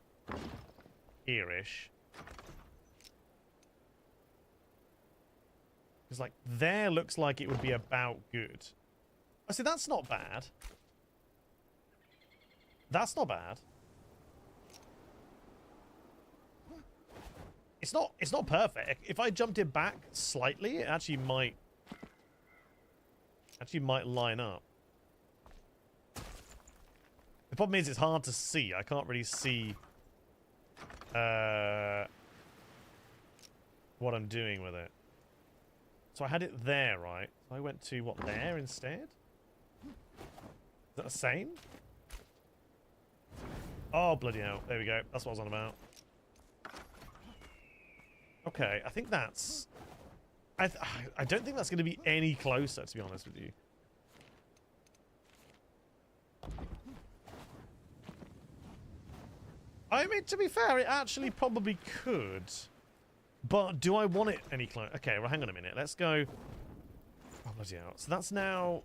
here-ish. Because, like, there looks like it would be about good. I see, that's not bad. That's not bad. It's not perfect. If I jumped it back slightly, it actually might line up. The problem is it's hard to see. I can't really see what I'm doing with it. So I had it there, right? So I went to what, there instead? Is that the same? Oh, bloody hell. There we go. That's what I was on about. Okay, I think that's... I don't think that's going to be any closer, to be honest with you. I mean, to be fair, it actually probably could. But do I want it any closer? Okay, well, hang on a minute. Let's go... Oh, bloody hell. So that's now...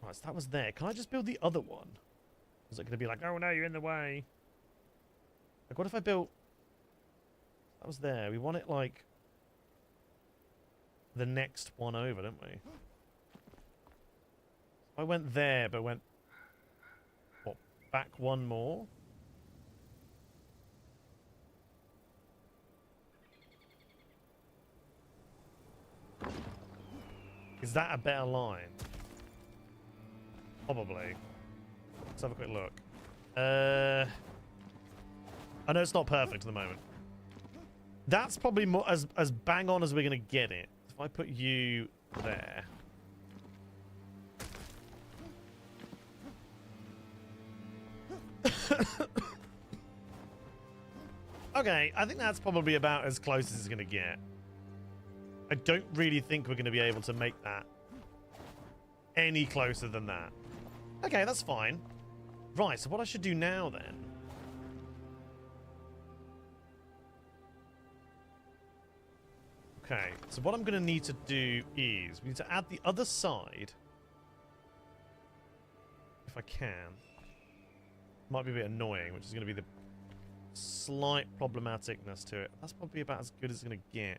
Right, so that was there. Can I just build the other one? Is it going to be like, oh no, you're in the way? Like, what if I built... That was there. We want it, like... the next one over, don't we? I went there, but went... What, back one more? Is that a better line? Probably. Let's have a quick look. I know it's not perfect at the moment. That's probably more as bang on as we're going to get it. If I put you there. Okay, I think that's probably about as close as it's going to get. I don't really think we're going to be able to make that any closer than that. Okay, that's fine. Right, so what I should do now then... Okay, so what I'm going to need to do is we need to add the other side, if I can. Might be a bit annoying, which is going to be the slight problematicness to it. That's probably about as good as it's going to get.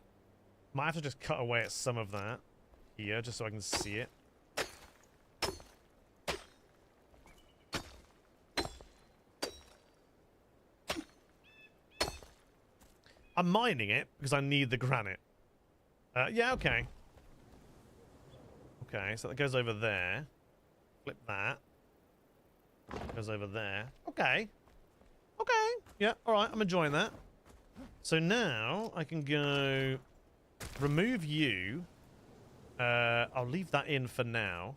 Might have to just cut away at some of that here, just so I can see it. I'm mining it because I need the granite. Yeah, okay. Okay, so that goes over there. Flip that. Goes over there. Okay. Okay. Yeah, alright, I'm enjoying that. So now I can go remove you. I'll leave that in for now.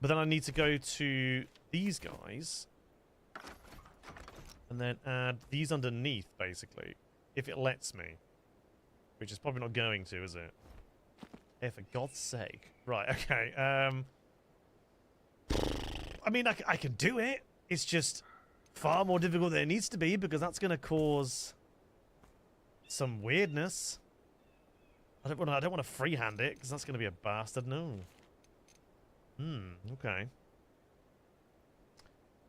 But then I need to go to these guys. And then add these underneath, basically. If it lets me. Which is probably not going to, is it? Yeah, for God's sake. Right, okay. I mean, I can do it. It's just far more difficult than it needs to be because that's going to cause some weirdness. I don't want to freehand it because that's going to be a bastard. No. Okay.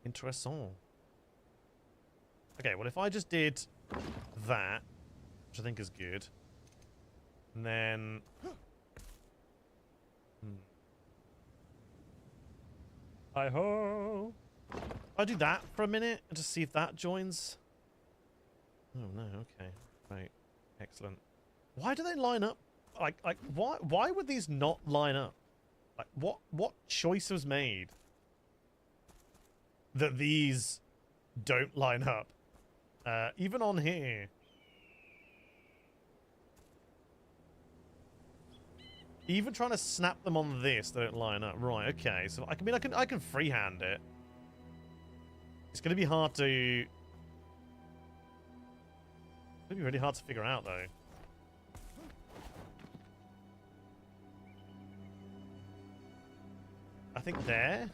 Interessant. Okay, well, if I just did that, which I think is good, and then... Hi-ho! I'll do that for a minute and just see if that joins. Oh, no, okay. Right. Excellent. Why do they line up? Like, why would these not line up? Like, what choice was made that these don't line up? Even on here. Even trying to snap them on this, they don't line up. Right, okay. So I can freehand it. It's gonna be hard to... It's gonna be really hard to figure out though. I think there.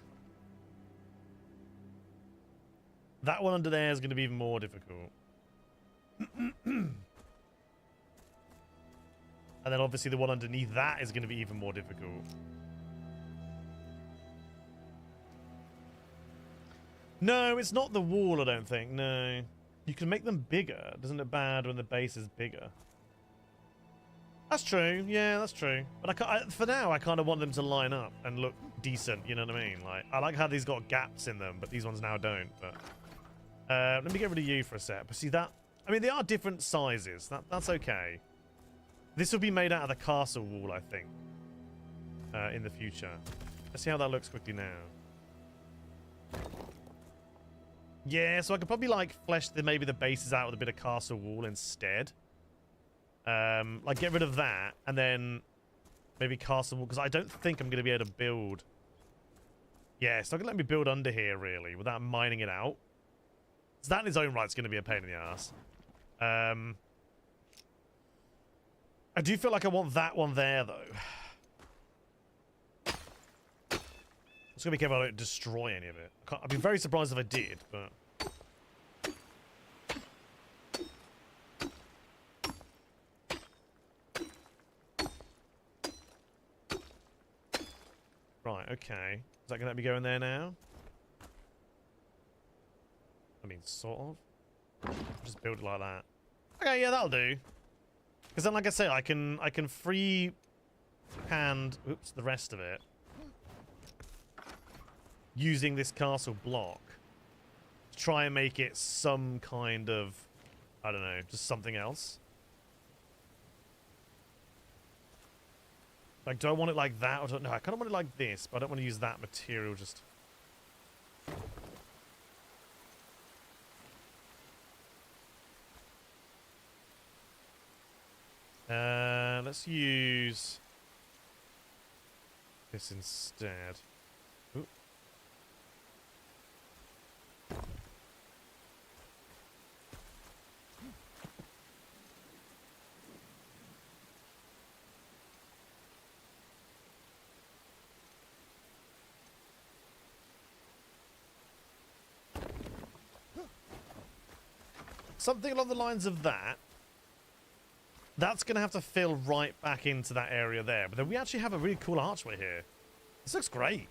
That one under there is going to be even more difficult. And then obviously the one underneath that is going to be even more difficult. No, it's not the wall, I don't think. No. You can make them bigger. Doesn't it bad when the base is bigger? That's true. Yeah, that's true. But for now, I kind of want them to line up and look decent. You know what I mean? Like, I like how these got gaps in them, but these ones now don't. But let me get rid of you for a sec. But see that? I mean, they are different sizes. That's okay. This will be made out of the castle wall, I think, in the future. Let's see how that looks quickly now. Yeah, so I could probably like flesh maybe the bases out with a bit of castle wall instead. Like get rid of that and then maybe castle wall, because I don't think I'm going to be able to build. Yeah, it's not going to let me build under here really without mining it out. So that in its own right is going to be a pain in the ass. I do feel like I want that one there though. Just gonna be careful I don't destroy any of it. I'd be very surprised if I did, but... Right, okay. Is that gonna let me go in there now? I mean, sort of. Just build it like that. Okay, yeah, that'll do. Because then, like I say, I can free hand, oops, the rest of it. Using this castle block to try and make it some kind of, I don't know, just something else. Like, do I want it like that? Or don't know. I kind of want it like this, but I don't want to use that material. Just. Let's use this instead. Ooh. something along the lines of that. That's going to have to fill right back into that area there. But then we actually have a really cool archway here. This looks great.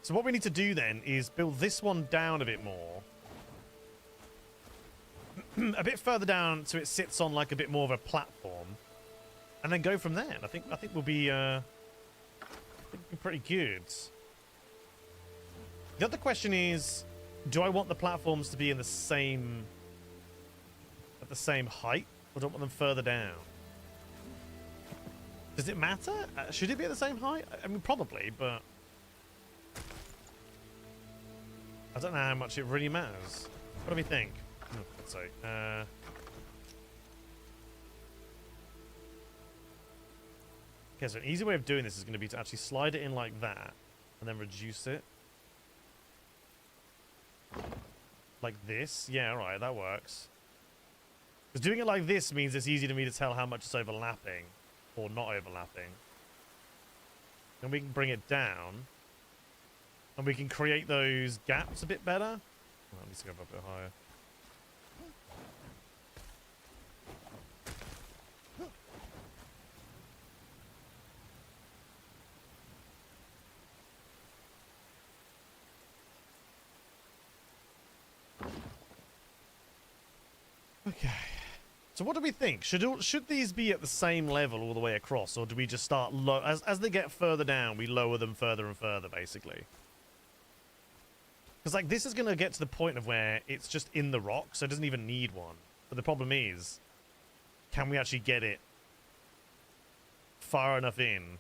So what we need to do then is build this one down a bit more. A bit further down so it sits on like a bit more of a platform. And then go from there. And I think we'll be pretty good. The other question is, do I want the platforms to be in the same at the same height? Or do I want them further down? Does it matter? Should it be at the same height? I mean, probably, but I don't know how much it really matters. What do we think? Oh, let's see. Okay, so an easy way of doing this is going to be to actually slide it in like that, and then reduce it. Like this? Yeah, alright, that works. Because doing it like this means it's easy to me to tell how much it's overlapping, or not overlapping. And we can bring it down, and we can create those gaps a bit better. Well, at least go up a bit higher. Okay. So what do we think? Should these be at the same level all the way across, or do we just start low as they get further down? We lower them further and further, basically. Because like this is going to get to the point of where it's just in the rock, so it doesn't even need one. But the problem is, can we actually get it far enough in?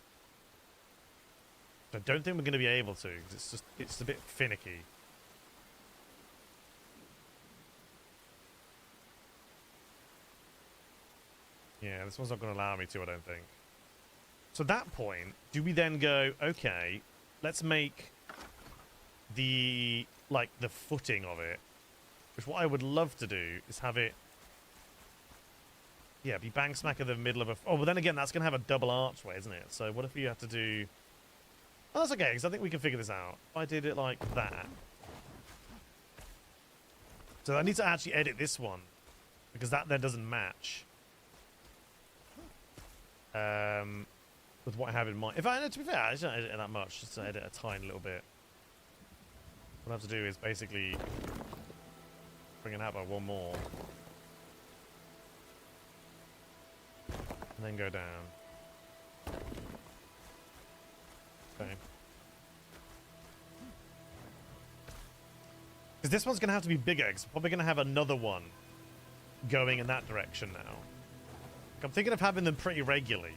I don't think we're going to be able to, because it's a bit finicky. Yeah, this one's not going to allow me to, I don't think. So at that point, do we then go, okay, let's make the footing of it, which what I would love to do is have it, yeah, be bang smack in the middle of a, oh, but then again, that's going to have a double archway, isn't it? So what if you have to do, oh, that's okay, because I think we can figure this out. If I did it like that. So I need to actually edit this one, because that then doesn't match. With what I have in mind. If I, to be fair, I don't edit it that much, just to edit a tiny little bit. What I have to do is basically bring it out by one more. And then go down. Okay. Because this one's going to have to be bigger, because I'm probably going to have another one going in that direction now. I'm thinking of having them pretty regularly.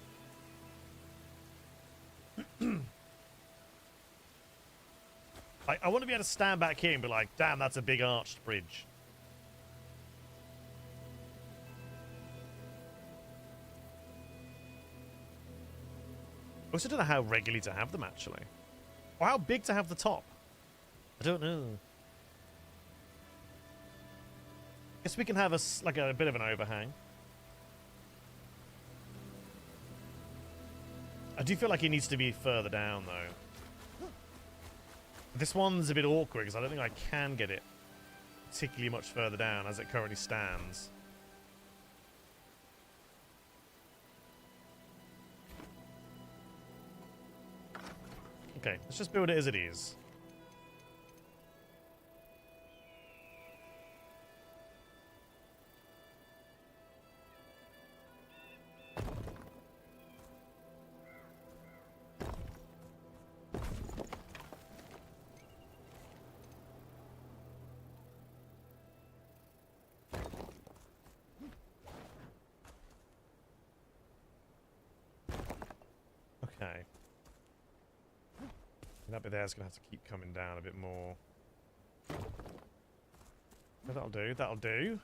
I want to be able to stand back here and be like, damn, that's a big arched bridge. I also don't know how regularly to have them, actually. Or how big to have the top. I don't know. Guess we can have a bit of an overhang. I do feel like it needs to be further down, though. This one's a bit awkward, because I don't think I can get it particularly much further down as it currently stands. Okay, let's just build it as it is. Okay. That bit there's going to have to keep coming down a bit more. Yeah, that'll do, that'll do.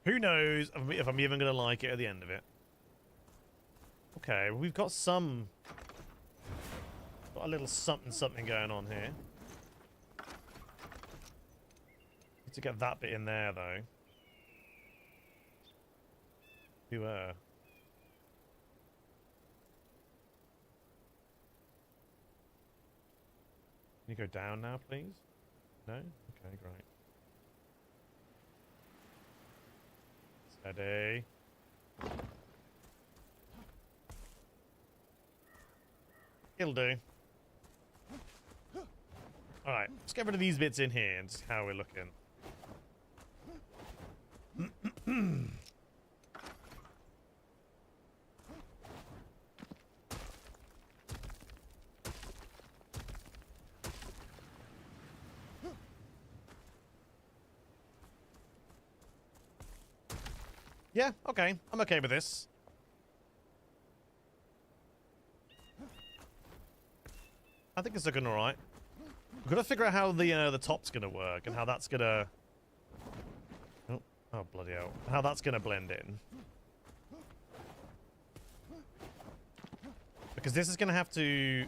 Who knows if I'm even going to like it at the end of it. Okay, well, we've got a little something going on here. Need to get that bit in there, though. You were. you go down now, please? No? Okay, great. Steady. It'll do. Alright, let's get rid of these bits in here and see how we're looking. Yeah, okay. I'm okay with this. I think it's looking alright. We've got to figure out how the top's going to work and how that's going to... Oh, bloody hell. How that's going to blend in. Because this is going to have to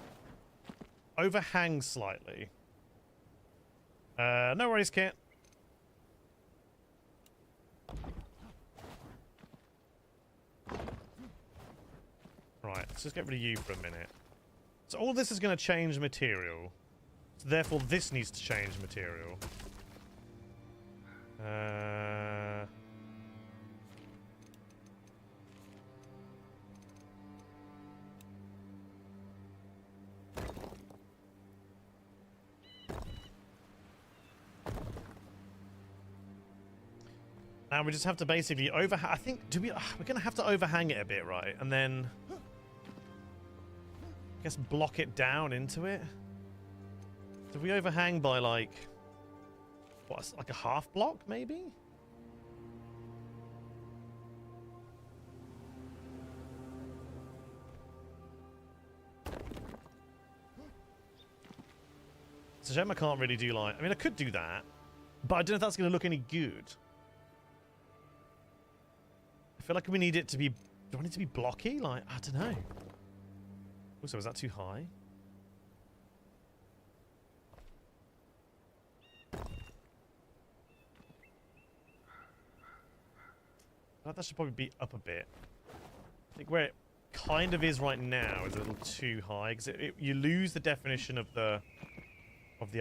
overhang slightly. No worries, Kit. Right, let's just get rid of you for a minute. So all this is going to change material. So therefore, this needs to change material. Now we just have to basically overhang. I think we're going to have to overhang it a bit, right? And then I guess block it down into it. So we overhang by like what, like a half block maybe? So Gemma can't really do like, I mean I could do that, but I don't know if that's going to look any good. I feel like we need it to be, do I need to be blocky? Like, I don't know. Also, is that too high? That should probably be up a bit. I think where it kind of is right now is a little too high because you lose the definition of the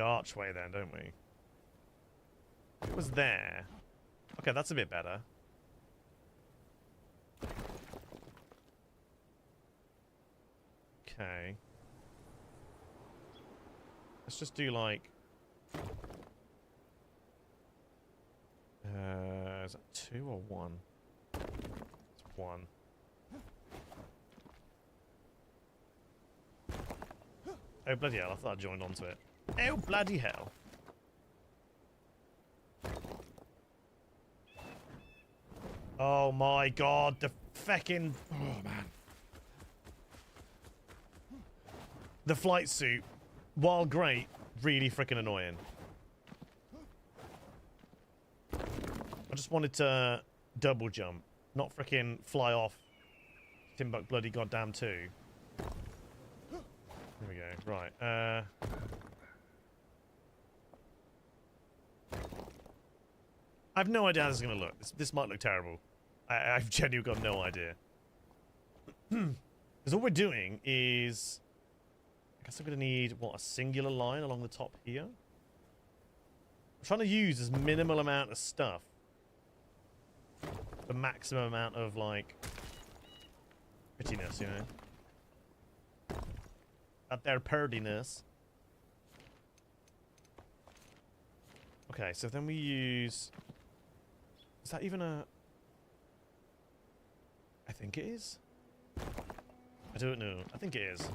archway then, don't we? If it was there. Okay, that's a bit better. Okay. Let's just do like... is that 2 or 1? It's 1. Oh, bloody hell. I thought I joined onto it. Oh, bloody hell. Oh my god, the feckin'... Oh, man. The flight suit, while great, really freaking annoying. I just wanted to double jump, not freaking fly off Timbuk bloody goddamn 2. There we go, right. I have no idea how this is going to look. This might look terrible. I've genuinely got no idea. Because all we're doing is... I guess I'm going to need, what, a singular line along the top here? I'm trying to use as minimal amount of stuff. The maximum amount of, like, prettiness, you know? That there purdiness. Okay, so then we use... Is that even a... I think it is. I don't know. I think it is.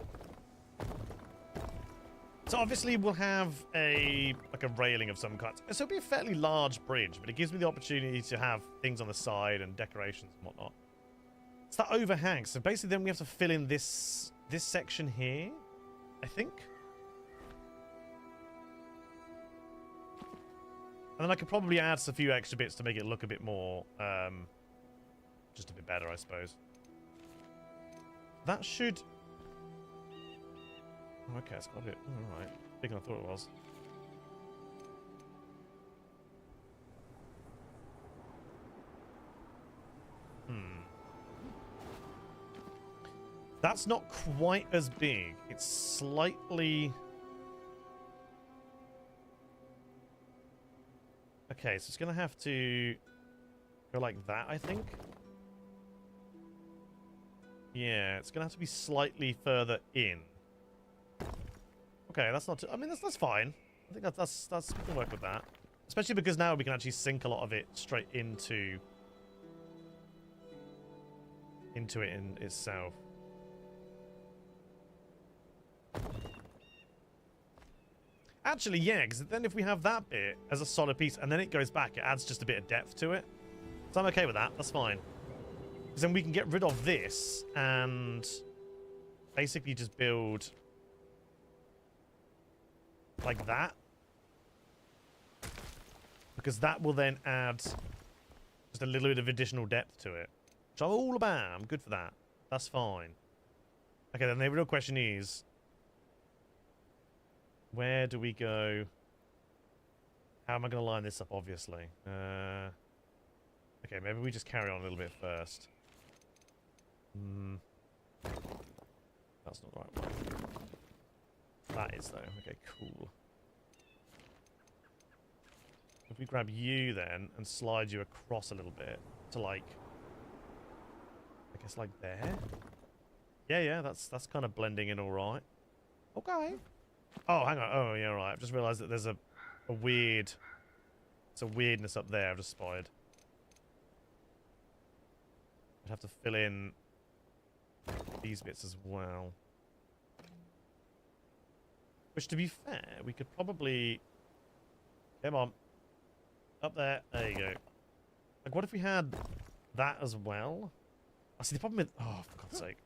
So obviously we'll have a railing of some kind. So it'll be a fairly large bridge, but it gives me the opportunity to have things on the side and decorations and whatnot. It's that overhang. So basically then we have to fill in this section here, I think. And then I could probably add a few extra bits to make it look a bit more, just a bit better, I suppose. That should... Oh, okay, it's got a bit... Alright. Bigger than I thought it was. That's not quite as big. It's slightly... Okay, so it's going to have to go like that, I think. Yeah, it's going to have to be slightly further in. Okay, that's not too... I mean, that's fine. I think that's we can work with that. Especially because now we can actually sink a lot of it straight into it in itself. Actually, yeah, because then if we have that bit as a solid piece and then it goes back, it adds just a bit of depth to it. So I'm okay with that. That's fine. Because then we can get rid of this and basically just build like that. Because that will then add just a little bit of additional depth to it. Which I'm all about. I'm good for that. That's fine. Okay, then the real question is, where do we go? How am I going to line this up, obviously? Okay, maybe we just carry on a little bit first. That's not the right one. That is, though. Okay, cool. If we grab you, then, and slide you across a little bit to, like... I guess, like, there? Yeah, that's kind of blending in all right. Okay. Oh, hang on. Oh, yeah, right. I've just realised that there's a weird... It's a weirdness up there I've just spotted. I'd have to fill in these bits as well. Which, to be fair, we could probably... Come on. Up there. There you go. Like, what if we had that as well? I see the problem with... Oh, for God's sake.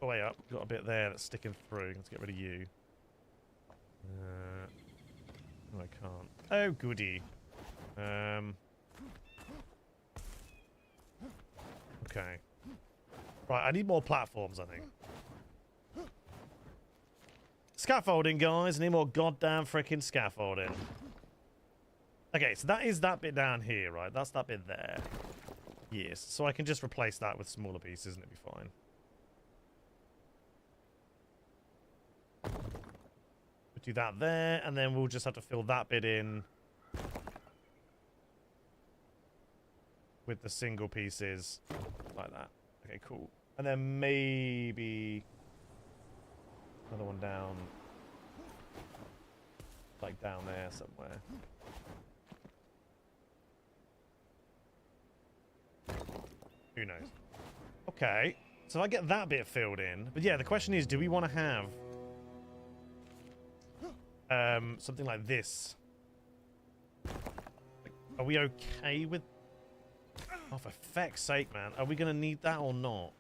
Go way up. Got a bit there that's sticking through. Let's get rid of you. No, I can't. Oh, goody. Okay. Right, I need more platforms, I think. Scaffolding, guys. I need more goddamn freaking scaffolding. Okay, so that is that bit down here, right? That's that bit there. Yes, so I can just replace that with smaller pieces and it'll be fine. We'll do that there, and then we'll just have to fill that bit in with the single pieces like that. Okay, cool. And then maybe another one down, like down there somewhere. Who knows? Okay, so I get that bit filled in. But yeah, the question is, do we want to have something like this? Like, are we okay with... Oh, for feck's sake, man. Are we going to need that or not?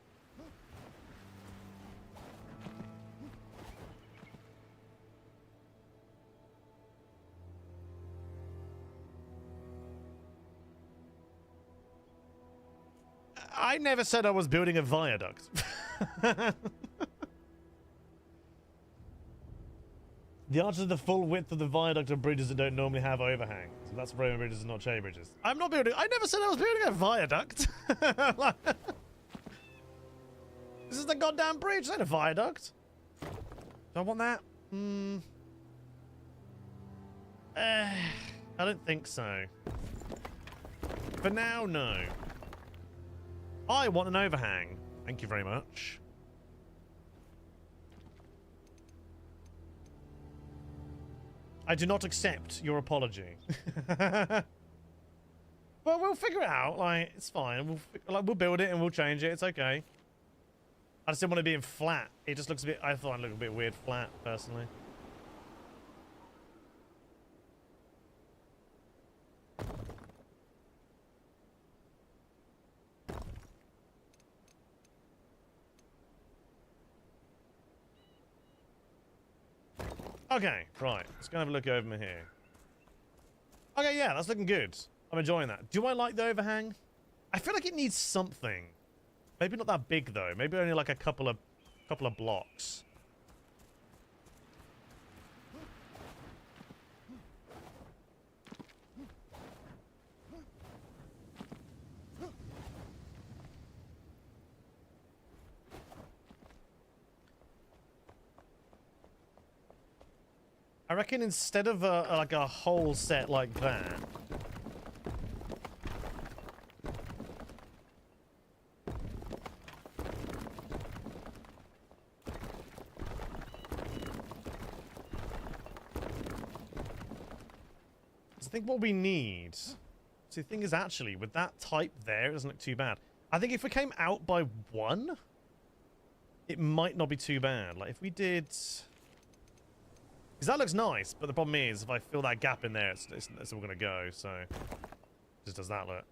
I never said I was building a viaduct. The arches are the full width of the viaduct of bridges that don't normally have overhang. So that's Roman bridges and not Chay bridges. I'm not building... I never said I was building a viaduct. This is the goddamn bridge. It's not a viaduct. Do I want that? I don't think so. For now, no. I want an overhang. Thank you very much. I do not accept your apology. Well, we'll figure it out. Like, it's fine. We'll build it and we'll change it. It's okay. I just didn't want it being flat. It just looks a bit... I thought it looked a bit weird flat, personally. Okay, right. Let's go have a look over here. Okay, yeah, that's looking good. I'm enjoying that. Do I like the overhang? I feel like it needs something. Maybe not that big though. Maybe only like a couple of blocks. I reckon instead of like a whole set like that, I think what we need... See, the thing is, actually, with that type there, it doesn't look too bad. I think if we came out by 1, it might not be too bad. Like, if we did... Because that looks nice, but the problem is, if I fill that gap in there, it's all going to go, so... Just does that look.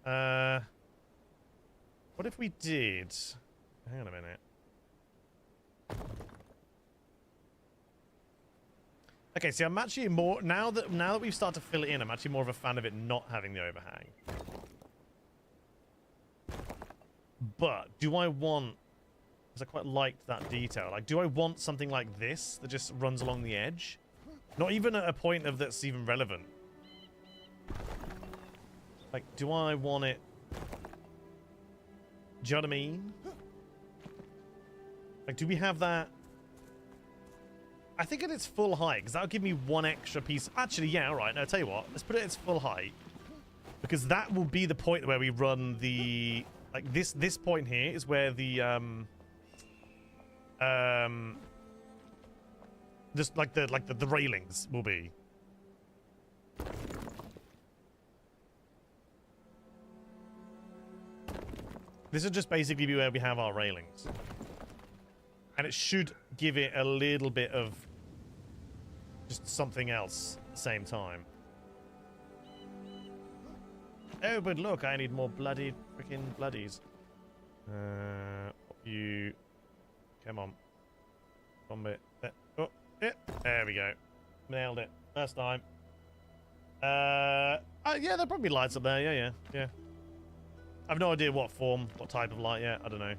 What if we did... Hang on a minute. Okay, see, I'm actually more... Now that we've started to fill it in, I'm actually more of a fan of it not having the overhang. But, do I want... Because I quite liked that detail. Like, do I want something like this that just runs along the edge? Not even at a point of that's even relevant. Like, do I want it... Do you know what I mean? Like, do we have that... I think at its full height, because that'll give me 1 extra piece. Actually, yeah, all right. No, I'll tell you what. Let's put it at its full height. Because that will be the point where we run the... Like, this point here is where the... Just like the railings will be. This will just basically be where we have our railings. And it should give it a little bit of just something else at the same time. Oh, but look, I need more bloody freaking bloodies. You... Come on. One bit. Oh, yeah. There we go. Nailed it. First time. Yeah, there'll probably be lights up there. Yeah. I've no idea what form, what type of light yet. I don't know.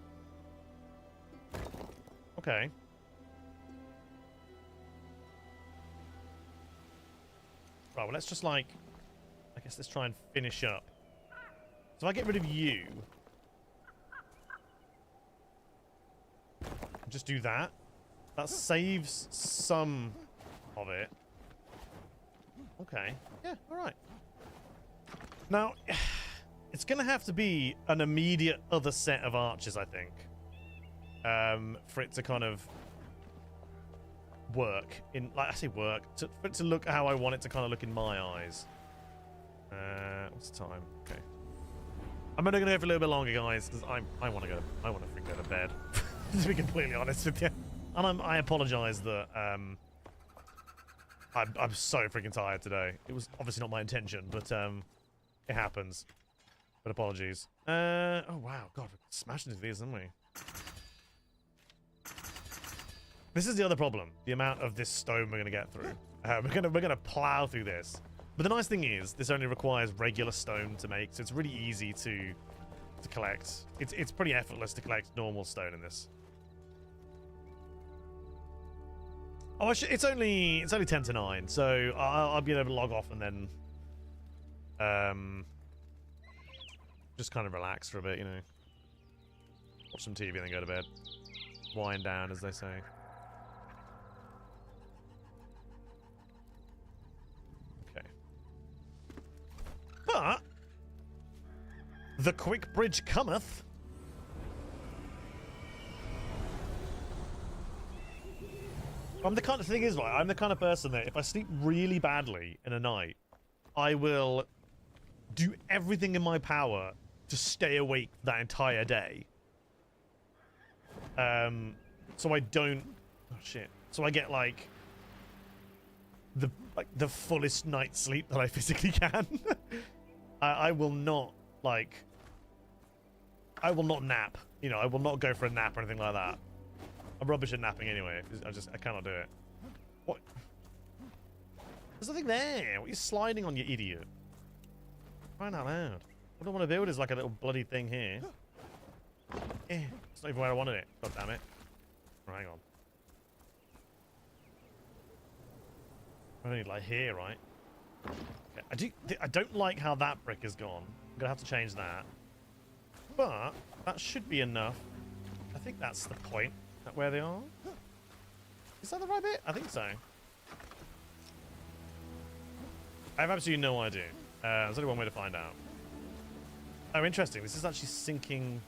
Okay. Right, well, let's just, like... I guess let's try and finish up. So if I get rid of you... Just do that. That saves some of it. Okay. Yeah, alright. Now, it's going to have to be an immediate other set of arches, I think. For it to kind of work in, like I say work, for it to look how I want it to kind of look in my eyes. What's the time? Okay. I'm only going to go for a little bit longer, guys, because I want to freaking go to bed. To be completely honest with you. And I apologize that I'm so freaking tired today. It was obviously not my intention, but it happens. But apologies. Oh wow, God, we're smashing into these, aren't we? This is the other problem. The amount of this stone we're gonna get through. We're gonna plow through this. But the nice thing is, this only requires regular stone to make, so it's really easy to collect. It's pretty effortless to collect normal stone in this. Oh, it's only 10 to 9, so I'll be able to log off and then just kind of relax for a bit, you know. Watch some TV and then go to bed. Wind down, as they say. Okay. But the quick bridge cometh. I'm the kind of thing is, right, I'm the kind of person that if I sleep really badly in a night, I will do everything in my power to stay awake that entire day. So I don't... Oh, shit. So I get, like the fullest night's sleep that I physically can. I will not, like... I will not nap. You know, I will not go for a nap or anything like that. I'm rubbish at napping anyway. I cannot do it. What? There's nothing there. What are you sliding on, you idiot? Crying out loud. What I want to build is like a little bloody thing here. Eh, it's not even where I wanted it. God damn it. Oh, hang on. I need like here, right? Okay. I don't like how that brick is gone. I'm gonna have to change that. But that should be enough. I think that's the point. Is that where they are? Is that the right bit? I think so. I have absolutely no idea. There's only one way to find out. Oh, interesting. This is actually sinking.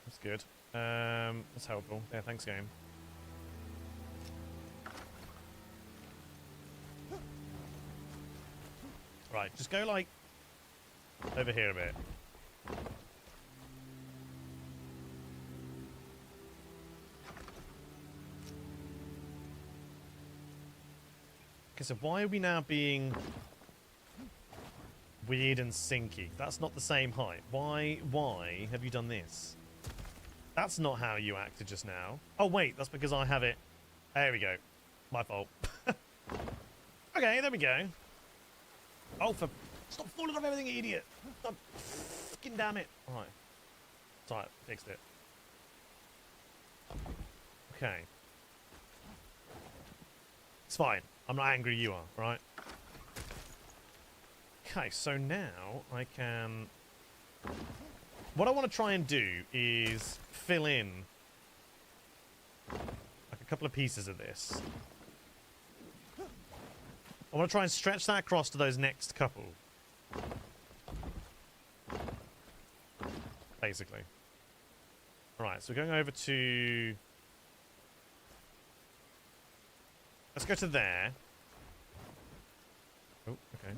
That's good. That's helpful. Yeah, thanks, game. Right, just go like over here a bit. Okay, so why are we now being weird and sinky? That's not the same height. Why have you done this? That's not how you acted just now. Oh, wait, that's because I have it. There we go. My fault. Okay, there we go. Oh, stop falling off everything, you idiot. Stop. Fucking damn it. Alright. It's alright, fixed it. Okay. It's fine. I'm not angry, you are, right? Okay, so now I can... What I want to try and do is fill in like a couple of pieces of this. I want to try and stretch that across to those next couple. Basically. Alright, so we're going over to... Let's go to there. Oh, okay.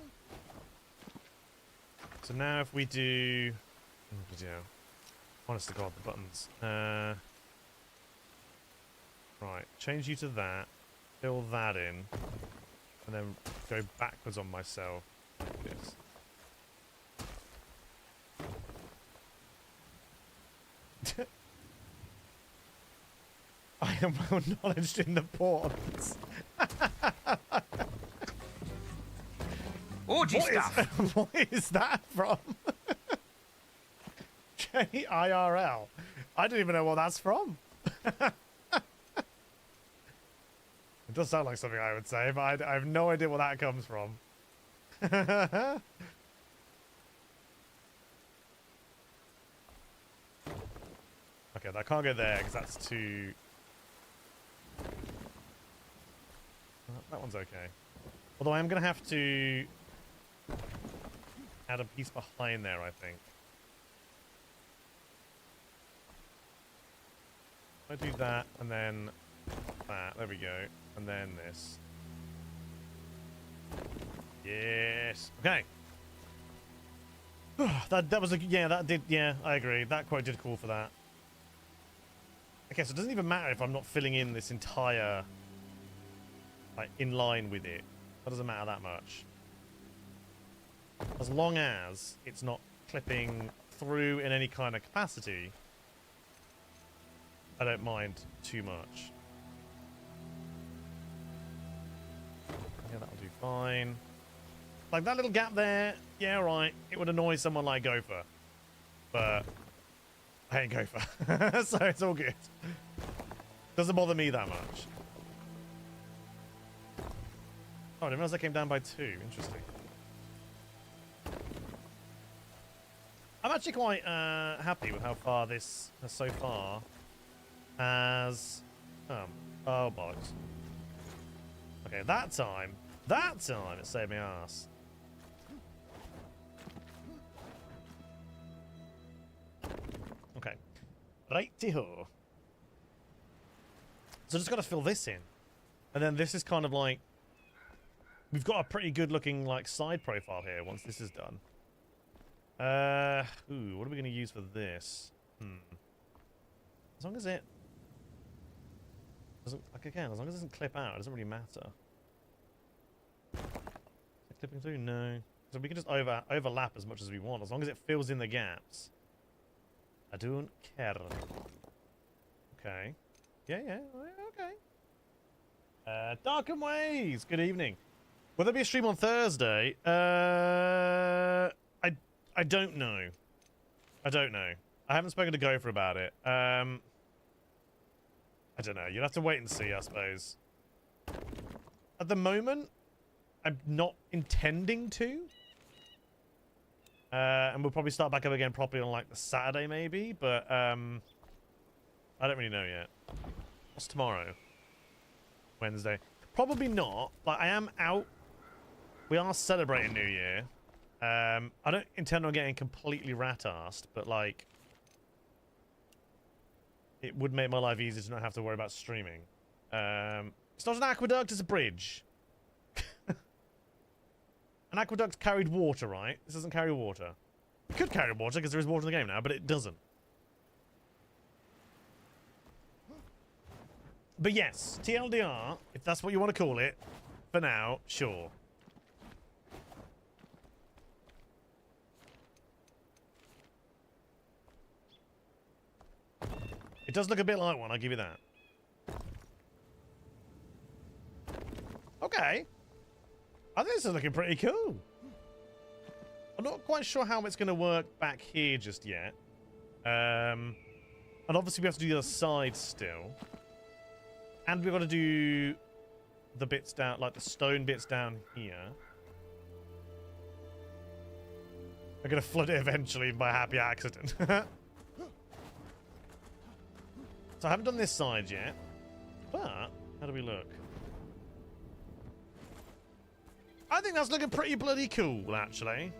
So now if we do... Oh, bloody hell. Honest to God, the buttons. Right, change you to that. Fill that in. And then go backwards on myself. Like this. I am well knowledged in the ports. Orgy stuff. What is that from? J-I-R-L. I don't even know what that's from. It does sound like something I would say, but I have no idea what that comes from. Okay, I can't go there because that's too... That one's okay. Although I am going to have to add a piece behind there, I think. I do that, and then that. There we go. And then this. Yes. Okay. that was a... Yeah, that did... Yeah, I agree. That quote did call for that. Okay, so it doesn't even matter if I'm not filling in this entire... Like, in line with it. That doesn't matter that much. As long as it's not clipping through in any kind of capacity, I don't mind too much. Yeah, that'll do fine. Like, that little gap there, yeah, right. It would annoy someone like Gopher. But I ain't Gopher. So it's all good. Doesn't bother me that much. Oh, I didn't realize I came down by 2. Interesting. I'm actually quite happy with how far this has so far has come. Oh, bollocks. Okay, that time it saved me ass. Okay. Righty-ho. So just got to fill this in. And then this is kind of like... We've got a pretty good looking like side profile here once this is done. Ooh, what are we going to use for this? As long as it doesn't, like again, as long as it doesn't clip out, it doesn't really matter. Is it clipping through? No. So we can just overlap as much as we want, as long as it fills in the gaps. I don't care. Okay. Yeah, okay. Darken Ways, good evening. Will there be a stream on Thursday? I don't know. I don't know. I haven't spoken to Gopher about it. I don't know. You'll have to wait and see, I suppose. At the moment, I'm not intending to. And we'll probably start back up again properly on like the Saturday maybe, but I don't really know yet. What's tomorrow? Wednesday. Probably not. Like, I am out. We are celebrating New Year. I don't intend on getting completely rat-arsed, but like, it would make my life easier to not have to worry about streaming. It's not an aqueduct, it's a bridge. An aqueduct carried water, right? This doesn't carry water. It could carry water because there is water in the game now, but it doesn't. But yes, TLDR, if that's what you want to call it, for now, sure. It does look a bit like one, I'll give you that. Okay. I think this is looking pretty cool. I'm not quite sure how it's going to work back here just yet. And obviously we have to do the other side still. And we've got to do the bits down, like the stone bits down here. I'm going to flood it eventually by happy accident. So I haven't done this side yet. But, how do we look? I think that's looking pretty bloody cool, actually.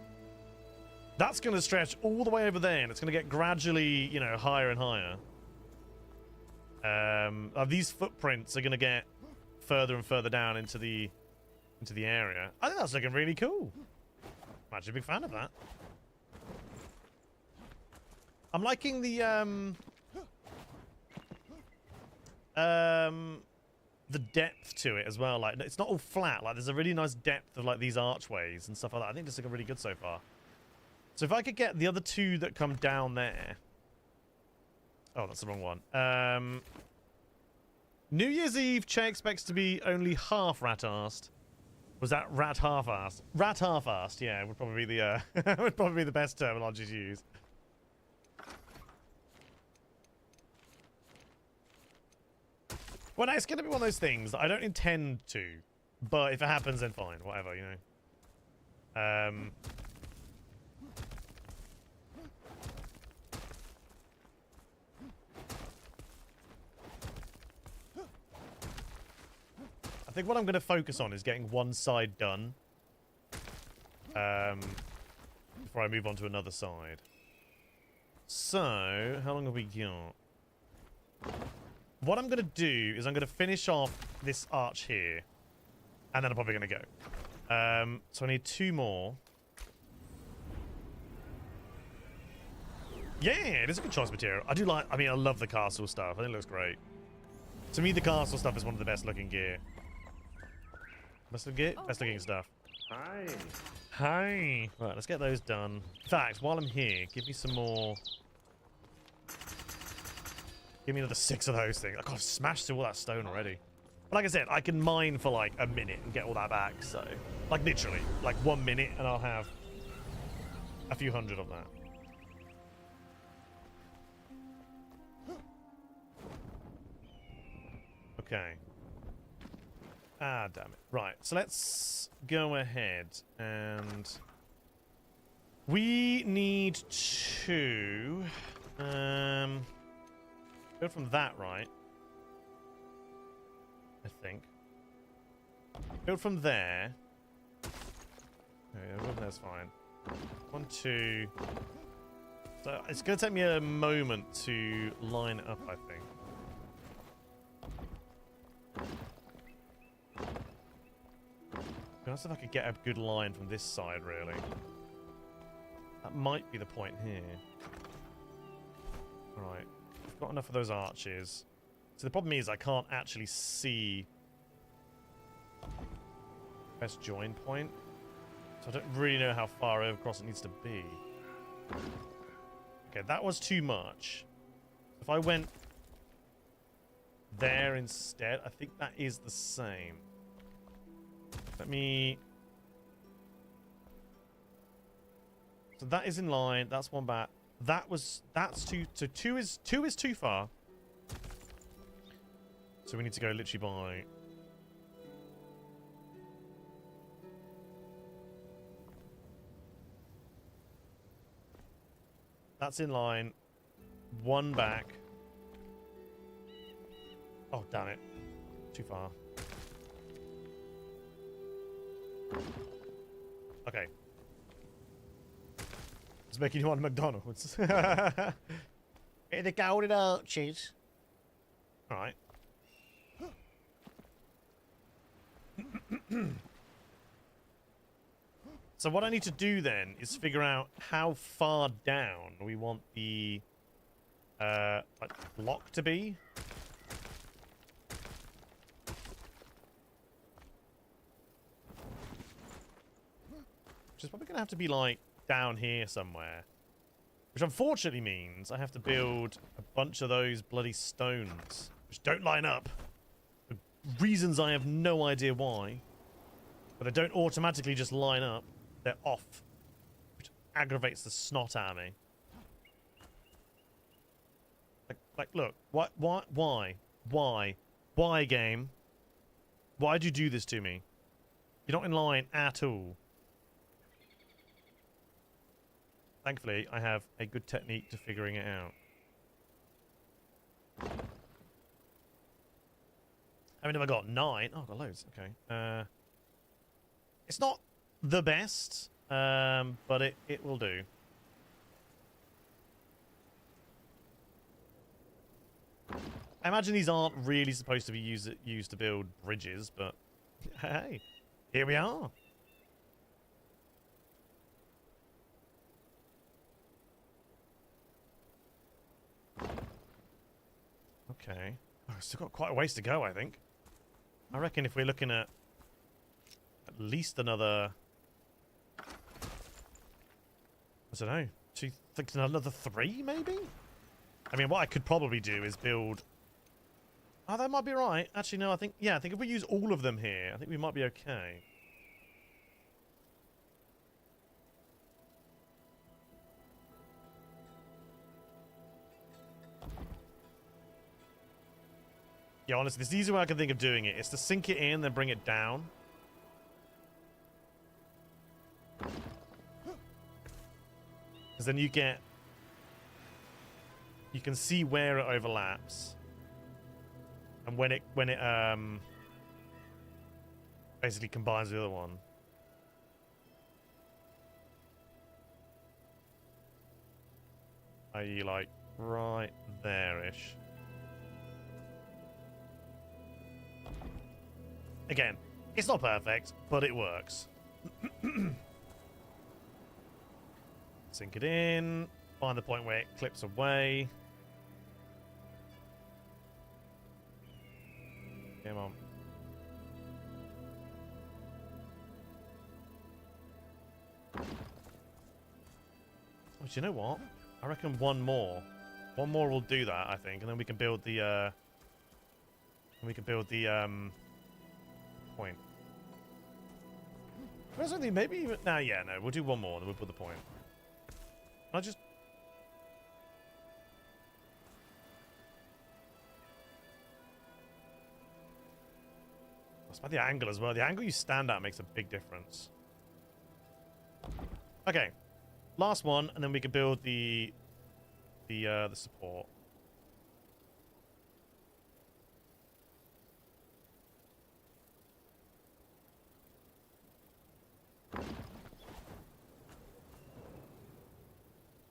That's going to stretch all the way over there, and it's going to get gradually, you know, higher and higher. These footprints are going to get further and further down into the area. I think that's looking really cool. I'm actually a big fan of that. I'm liking the depth to it as well. Like, it's not all flat. Like, there's a really nice depth of like these archways and stuff like that. I think this is looking really good so far. So if I could get the other two that come down there. Oh, that's the wrong one. New Year's Eve, Chay expects to be only half rat-arsed. Was that rat half-arsed? Rat half-arsed, yeah, would probably be the would probably be the best terminology to use. Well, no, it's going to be one of those things that I don't intend to, but if it happens, then fine, whatever, you know. I think what I'm going to focus on is getting one side done before I move on to another side. So, how long have we got? What I'm going to do is I'm going to finish off this arch here, and then I'm probably going to go. So I need two more. Yeah, it is a good choice material. I do like, I mean, I love the castle stuff. I think it looks great. To me, the castle stuff is one of the best looking gear. Best looking stuff. Hi. Hi. Right, let's get those done. In fact, while I'm here, give me some more. Give me another 6 of those things. I got smashed through all that stone already. But like I said, I can mine for like a minute and get all that back. So, like literally, like 1 minute, and I'll have a few hundred of that. Okay. Ah, damn it. Right, so let's go ahead and we need to go from that, right? I think. Go from there. Okay, that's fine. 1, 2. So it's going to take me a moment to line up, I think. I'll see if I could get a good line from this side, really. That might be the point here. Alright. I've got enough of those arches. So the problem is I can't actually see best join point. So I don't really know how far across it needs to be. Okay, that was too much. If I went there instead, I think that is the same. Let me... So that is in line. That's one back. That's two. So two is too far. So we need to go literally by... That's in line. One back. Oh, damn it. Too far. Okay. It's making you want McDonald's. In the golden arches. Alright. So what I need to do then is figure out how far down we want the like block to be. Which is probably going to have to be like down here somewhere. Which unfortunately means I have to build a bunch of those bloody stones. Which don't line up. For reasons I have no idea why. But they don't automatically just line up. They're off. Which aggravates the snot out of me. Like look. Why, game? Why'd you do this to me? You're not in line at all. Thankfully, I have a good technique to figuring it out. How many have I got? 9? Oh, I've got loads. Okay. It's not the best, but it will do. I imagine these aren't really supposed to be used to build bridges, but hey, here we are. Okay. Oh, I've still got quite a ways to go, I think. I reckon if we're looking at least another... I don't know. Think another 3, maybe? I mean, what I could probably do is build... Oh, that might be right. Actually, no, I think if we use all of them here, I think we might be okay. Yeah, honestly, this is the easy way I can think of doing it. It's to sink it in, then bring it down. Because then you can see where it overlaps. And when it basically combines with the other one. i.e. like right there-ish. Again, it's not perfect, but it works. Sink it in, find the point where it clips away. Come on. Oh, do you know what? I reckon one more. One more will do that, I think, and then we can build the point. Or something, maybe even... Nah, yeah, no, we'll do one more, then we'll put the point. I just... It's about the angle as well. The angle you stand at makes a big difference. Okay. Last one, and then we can build the support.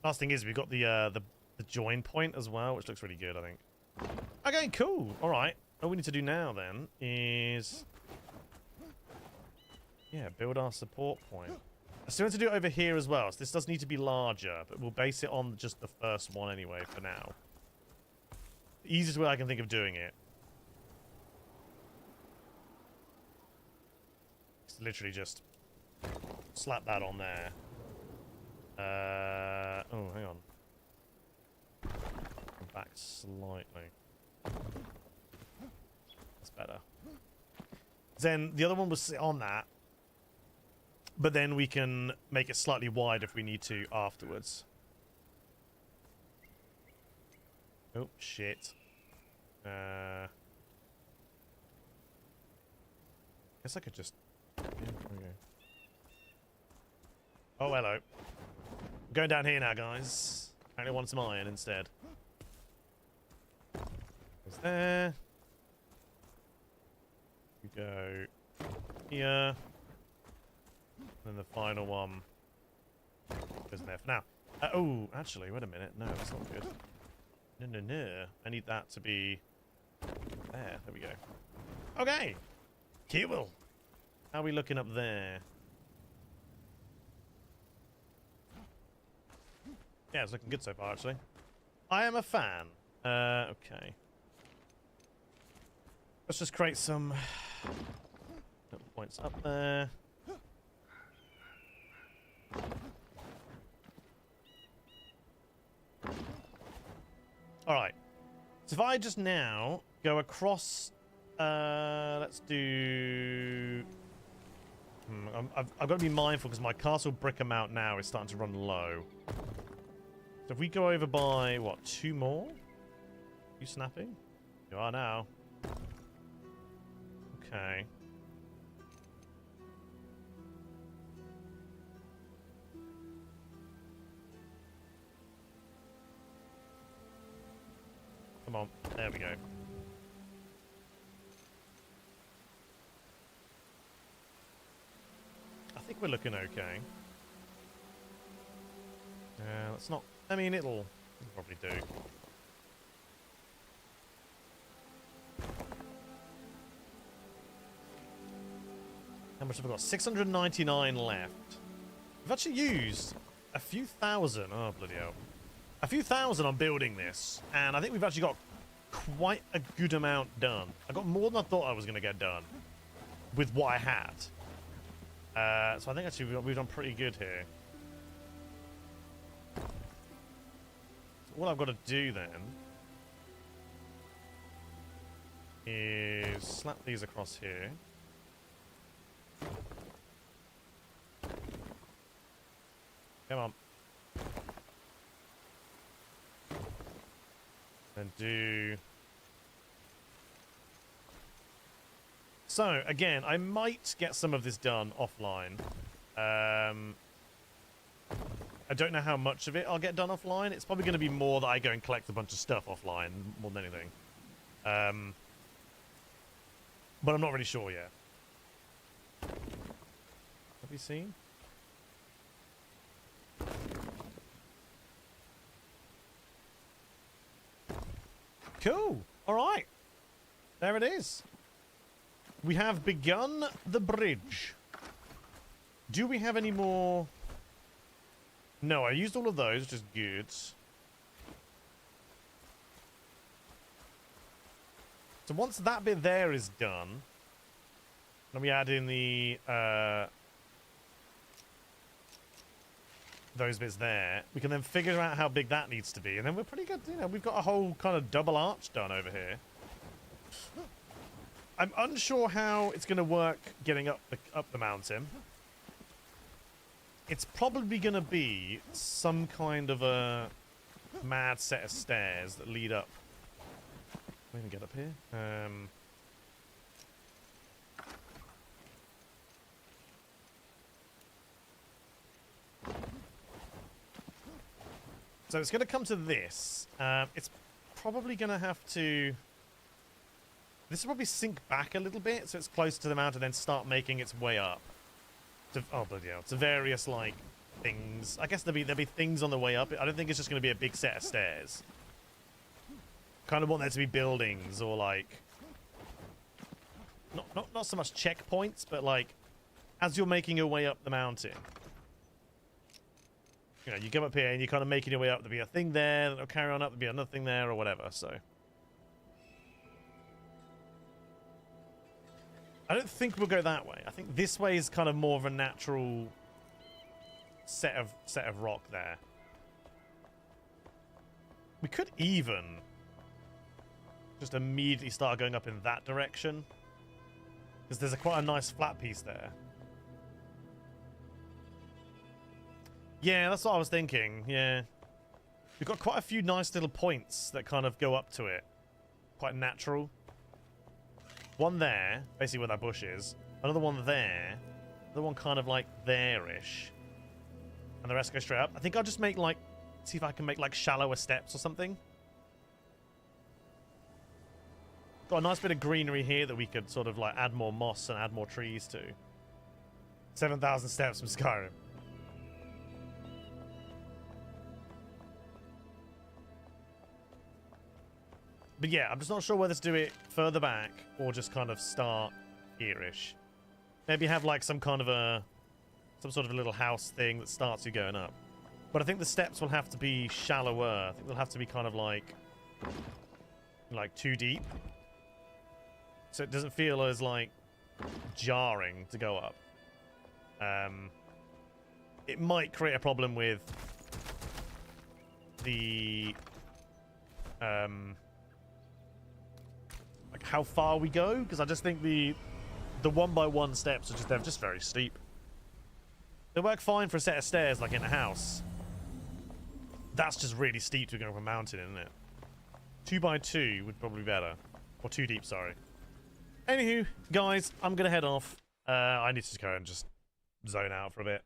Last thing is we've got the join point as well, which looks really good, I think. Okay, cool. All right. All we need to do now then is build our support point. I still have to do it over here as well, so this does need to be larger, but we'll base it on just the first one anyway for now. The easiest way I can think of doing it is literally just slap that on there. Oh, hang on. Come back slightly. That's better. Then the other one will sit on that, but then we can make it slightly wide if we need to afterwards. Oh, shit. Guess I could just... Yeah, okay. Oh, hello. I'm going down here now, guys. Apparently I want some iron instead. Goes there. We go here. And then the final one goes there for now. Oh, actually, wait a minute. No, that's not good. No. I need that to be there. There we go. Okay. Cool. How are we looking up there? Yeah, it's looking good so far, actually. I am a fan. Okay. Let's just create some little points up there. Alright. So if I just now go across... let's do... I've got to be mindful because my castle brick amount now is starting to run low. So if we go over by, what, 2 more? You snapping? You are now. Okay. Come on. There we go. I think we're looking okay. Let's not... I mean, it'll probably do. How much have I got? 699 left. We've actually used a few thousand. Oh, bloody hell. A few thousand on building this. And I think we've actually got quite a good amount done. I got more than I thought I was going to get done with what I had. So I think actually we've done pretty good here. So what I've got to do then is slap these across here. Come on. And do... So, again, I might get some of this done offline. I don't know how much of it I'll get done offline. It's probably going to be more that I go and collect a bunch of stuff offline, more than anything. But I'm not really sure yet. Have you seen? Cool. All right. There it is. We have begun the bridge. Do we have any more? No, I used all of those, which is good. So once that bit there is done, then we add in the those bits there. We can then figure out how big that needs to be, and then we're pretty good. You know, we've got a whole kind of double arch done over here. I'm unsure how it's going to work getting up the mountain. It's probably going to be some kind of a mad set of stairs that lead up. Let me get up here. So it's going to come to this. It's probably going to have to... This will probably sink back a little bit, so it's close to the mountain, then start making its way up. To, oh, bloody hell. To various, like, things. I guess there'll be things on the way up. I don't think it's just going to be a big set of stairs. Kind of want there to be buildings, or, like... Not so much checkpoints, but, like, as you're making your way up the mountain... You know, you come up here and you're kind of making your way up. There'll be a thing there, that'll carry on up, there'll be another thing there, or whatever, so... I don't think we'll go that way. I think this way is kind of more of a natural set of rock there. We could even just immediately start going up in that direction, because there's quite a nice flat piece there. Yeah, that's what I was thinking. Yeah, we've got quite a few nice little points that kind of go up to it. Quite natural. One there, basically where that bush is. Another one there. Another one kind of like there-ish. And the rest go straight up. I think I'll just make like... See if I can make like shallower steps or something. Got a nice bit of greenery here that we could sort of like add more moss and add more trees to. 7,000 steps from Skyrim. But yeah, I'm just not sure whether to do it further back or just kind of start here-ish. Maybe have like some kind of some sort of a little house thing that starts you going up. But I think the steps will have to be shallower. I think they'll have to be kind of like too deep. So it doesn't feel as like jarring to go up. It might create a problem with the like how far we go, because I just think the 1x1 steps are they're just very steep. They work fine for a set of stairs like in a house. That's just really steep to go up a mountain, isn't it? 2x2 would probably be better. Or too deep, sorry. Anywho, guys, I'm gonna head off. I need to go and just zone out for a bit.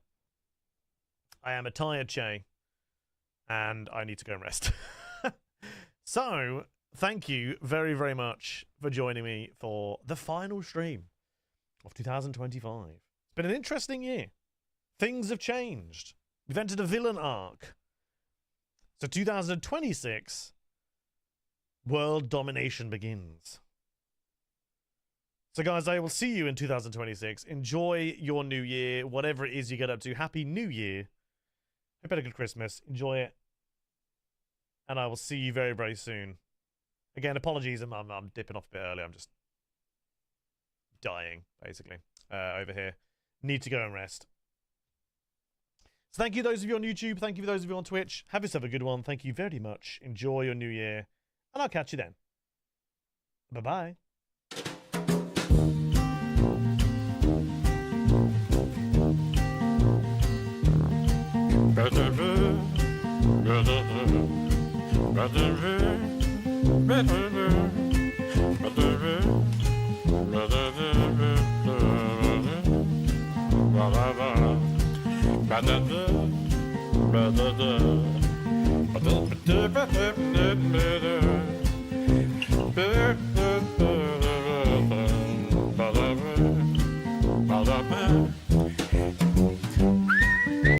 I am a tired Chay, and I need to go and rest. So, thank you very, very much for joining me for the final stream of 2025. It's been an interesting year. Things have changed. We've entered a villain arc. So 2026, world domination begins. So guys, I will see you in 2026. Enjoy your new year, whatever it is you get up to. Happy New Year. Hope you had a good Christmas. Enjoy it. And I will see you very, very soon. Again, apologies, I'm dipping off a bit early. I'm just dying, basically, over here. Need to go and rest. So thank you those of you on YouTube. Thank you for those of you on Twitch. Have yourself a good one. Thank you very much. Enjoy your new year. And I'll catch you then. Bye-bye.